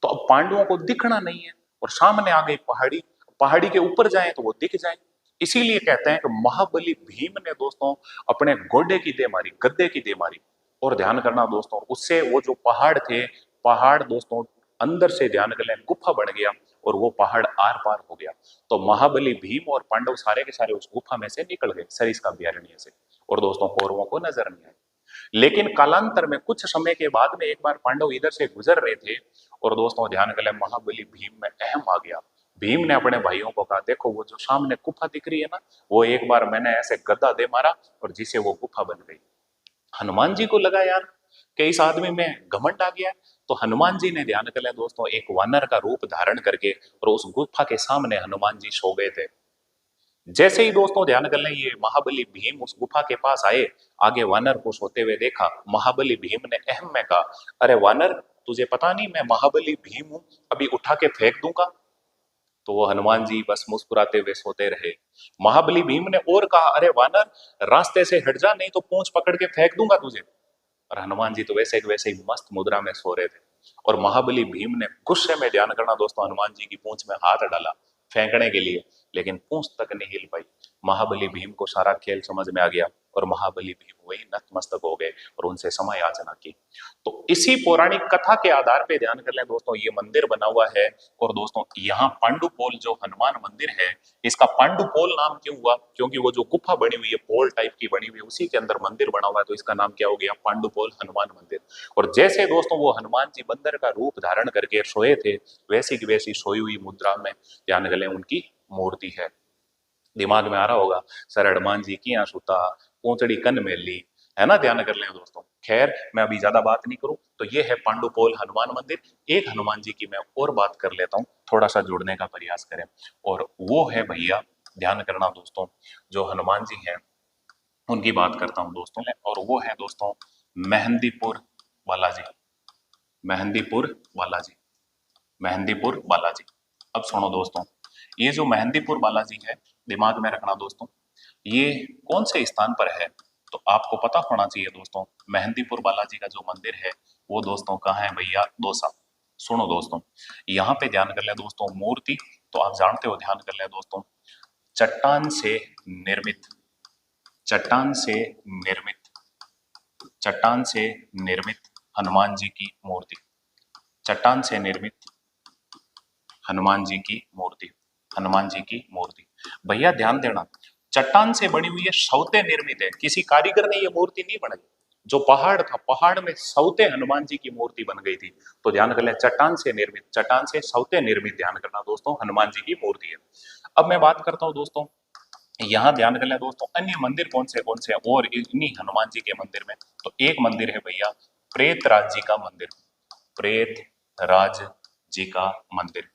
तो अब पांडवों को दिखना नहीं है, और सामने आ गई पहाड़ी, पहाड़ी के ऊपर जाए तो वो दिख जाए। इसीलिए कहते हैं कि महाबली भीम ने दोस्तों अपने घोड़े की दे मारी, गद्दे की दे मारी। और ध्यान करना दोस्तों, उससे वो जो पहाड़ थे, पहाड़ दोस्तों अंदर से ध्यान कर लें गुफा बन गया, और वो पहाड़ आर पार हो गया। तो महाबली भीम और पांडव सारे के सारे उस गुफा में से निकल गए, सरिस्का अभयारण्य से। और दोस्तों कौरवों को नजर नहीं आई। लेकिन कालांतर में कुछ समय के बाद में एक बार पांडव इधर से गुजर रहे थे, और दोस्तों ध्यान कर लें महाबली भीम में अहम आ गया। भीम ने अपने भाइयों को कहा, देखो वो जो सामने गुफा दिख रही है ना, वो एक बार मैंने ऐसे गदा दे मारा और जिसे वो गुफा बन गई। हनुमान जी को लगा यार कि इस आदमी में घमंड आ गया। तो हनुमान जी ने ध्यान कर लिया दोस्तों, एक वानर का रूप धारण करके, और उस गुफा के सामने हनुमान जी सो गए थे। जैसे ही दोस्तों ध्यान कर लें ये महाबली भीम उस गुफा के पास आए, आगे वानर को सोते हुए देखा। महाबली भीम ने अहम में कहा, अरे वानर तुझे पता नहीं मैं महाबली भीम हूं, अभी उठा के फेंक दूंगा। तो वो हनुमान जी बस मुस्कुराते हुए सोते रहे। महाबली भीम ने और कहा, अरे वानर रास्ते से हट जा, नहीं तो पूंछ पकड़ के फेंक दूंगा तुझे। और हनुमान जी तो वैसे के वैसे ही मस्त मुद्रा में सो रहे थे। और महाबली भीम ने गुस्से में, ध्यान करना दोस्तों, हनुमान जी की पूंछ में हाथ डाला फेंकने के लिए, लेकिन पूंछ तक नहीं हिल पाई। महाबली भीम को सारा खेल समझ में आ गया और महाबली भीम वही नतमस्तक हो गए और उनसे समय याचना की। तो इसी पौराणिक कथा के आधार पे, ध्यान कर लें दोस्तों, ये मंदिर बना हुआ है। और दोस्तों यहाँ पांडुपोल जो हनुमान मंदिर है, इसका पांडुपोल नाम क्यों हुआ? क्योंकि वो जो गुफा बनी हुई है पोल टाइप की बनी हुई है, उसी के अंदर मंदिर बना हुआ है, तो इसका नाम क्या हो गया? पांडुपोल हनुमान मंदिर। और जैसे दोस्तों वो हनुमान जी बंदर का रूप धारण करके सोए थे, वैसी की वैसी सोई हुई मुद्रा में, ध्यान कर लें, उनकी मूर्ति है। दिमाग में आ रहा होगा, सर हनुमान जी की सुता, पूंछड़ी कन मेली, है ना? ध्यान कर लें दोस्तों। खैर मैं अभी ज्यादा बात नहीं करूं, तो ये है पांडुपोल हनुमान मंदिर। एक हनुमान जी की मैं और बात कर लेता हूं, थोड़ा सा जुड़ने का प्रयास करें। और वो है भैया, ध्यान करना दोस्तों, जो हनुमान जी हैं उनकी बात करता हूं दोस्तों, और वो है दोस्तों मेहंदीपुर बालाजी। मेहंदीपुर बालाजी, मेहंदीपुर बालाजी। अब सुनो दोस्तों, ये जो मेहंदीपुर बालाजी है, दिमाग में रखना दोस्तों, ये कौन से स्थान पर है? तो आपको पता होना चाहिए दोस्तों, मेहंदीपुर बालाजी का जो मंदिर है वो दोस्तों कहाँ है भैया? दौसा। सुनो दोस्तों, यहाँ पे ध्यान कर ले दोस्तों, मूर्ति तो आप जानते हो, ध्यान कर ले दोस्तों, चट्टान से निर्मित, चट्टान से निर्मित, चट्टान से निर्मित हनुमान जी की मूर्ति, चट्टान से निर्मित हनुमान जी की मूर्ति, हनुमान जी की मूर्ति। भैया ध्यान देना, चट्टान से बनी हुई है, सौते निर्मित है, किसी कारीगर ने ये मूर्ति नहीं बनाई। जो पहाड़ था, पहाड़ में सौते हनुमान जी की मूर्ति बन गई थी। तो ध्यान कर ले, चट्टान से निर्मित, चट्टान से सौते निर्मित, ध्यान करना दोस्तों, हनुमान जी की मूर्ति है। अब मैं बात करता हूं दोस्तों, यहाँ ध्यान कर ले दोस्तों, अन्य मंदिर कौन से हैं और इन्हीं हनुमान जी के मंदिर में। तो एक मंदिर है भैया प्रेतराज जी का मंदिर, प्रेतराज जी का मंदिर,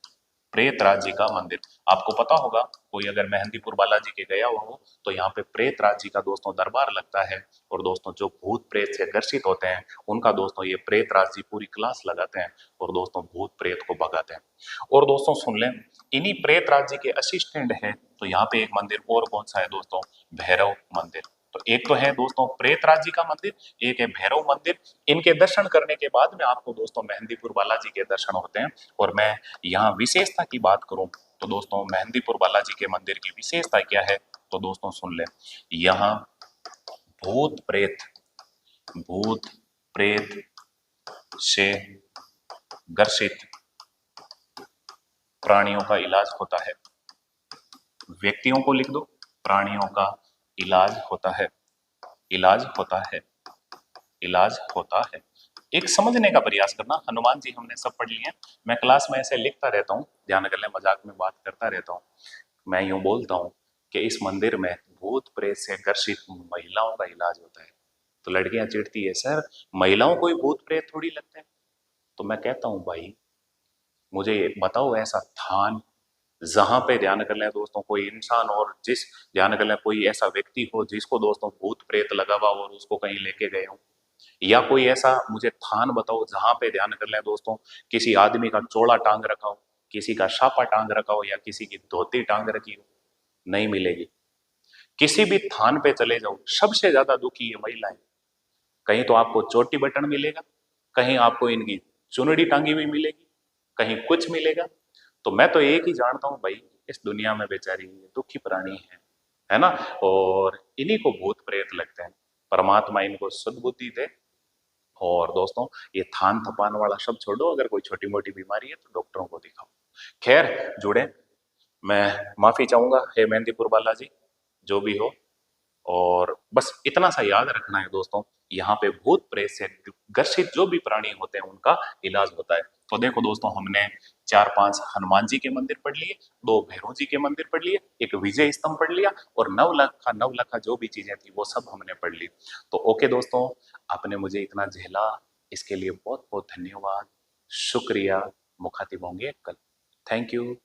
प्रेतराज जी का मंदिर। आपको पता होगा, कोई अगर मेहंदीपुर बालाजी के गया हो तो यहाँ पे प्रेतराज जी का दोस्तों दरबार लगता है। और दोस्तों जो भूत प्रेत से ग्रसित होते हैं उनका दोस्तों ये प्रेतराज जी पूरी क्लास लगाते हैं और दोस्तों भूत प्रेत को भगाते हैं। और दोस्तों सुन लें, इन्हीं प्रेतराज जी के असिस्टेंट है, तो यहाँ पे एक मंदिर और कौन सा है दोस्तों? भैरव मंदिर। तो एक तो है दोस्तों प्रेतराज जी का मंदिर, एक है भैरव मंदिर। इनके दर्शन करने के बाद में आपको दोस्तों मेहंदीपुर बालाजी के दर्शन होते हैं। और मैं यहाँ विशेषता की बात करूं तो दोस्तों मेहंदीपुर बालाजी के मंदिर की विशेषता क्या है? तो दोस्तों सुन लें, यहाँ भूत प्रेत, भूत प्रेत से ग्रसित प्राणियों का इलाज होता है। व्यक्तियों को लिख दो, प्राणियों का इलाज होता है, इलाज होता है, इलाज होता है। एक समझने का प्रयास करना, हनुमान जी हमने सब पढ़ लिए हैं, मैं क्लास में ऐसे लिखता रहता हूँ, ध्यान कर ले, मजाक में बात करता रहता हूँ। मैं यूं बोलता हूँ कि इस मंदिर में भूत प्रेत से ग्रसित महिलाओं का इलाज होता है। तो लड़कियां चिढ़ती है, सर महिलाओं को ही भूत प्रेत थोड़ी लगते हैं। तो मैं कहता हूँ भाई, मुझे बताओ ऐसा स्थान जहां पे, ध्यान कर लें दोस्तों, कोई इंसान और जिस, ध्यान कर लें, कोई ऐसा व्यक्ति हो जिसको दोस्तों भूत प्रेत लगा हुआ और उसको कहीं लेके गए हो। या कोई ऐसा मुझे स्थान बताओ जहां पे, ध्यान कर लें दोस्तों, किसी आदमी का चोला टांग रखा हो, किसी का छापा टांग रखा हो, या किसी की धोती टांग रखी हो। नहीं मिलेगी। किसी भी थान पे चले जाओ, सबसे ज्यादा दुखी है महिलाएं। कहीं तो आपको चोटी बटन मिलेगा, कहीं आपको इनकी चुनड़ी टांगी हुई मिलेगी, कहीं कुछ मिलेगा। तो मैं तो एक ही जानता हूं भाई, इस दुनिया में बेचारी ये दुखी प्राणी है ना? और इन्हीं को भूत प्रेत लगते हैं। परमात्मा इनको सद्बुद्धि दे। और दोस्तों ये थान थपान वाला शब्द छोड़ो, अगर कोई छोटी मोटी बीमारी है तो डॉक्टरों को दिखाओ। खैर जुड़े, मैं माफी चाहूंगा हे मेहंदीपुर बालाजी, जो भी हो। और बस इतना सा याद रखना है दोस्तों, यहाँ पे भूत प्रेत से ग्रसित जो भी प्राणी होते हैं उनका इलाज होता है। तो देखो दोस्तों, हमने 4-5 हनुमान जी के मंदिर पढ़ लिए, 2 भैरव जी के मंदिर पढ़ लिए, एक विजय स्तंभ पढ़ लिया, और नवलखा जो भी चीजें थी वो सब हमने पढ़ ली। तो ओके दोस्तों, आपने मुझे इतना झेला, इसके लिए बहुत बहुत धन्यवाद, शुक्रिया। मुखातिब होंगे कल। Thank you.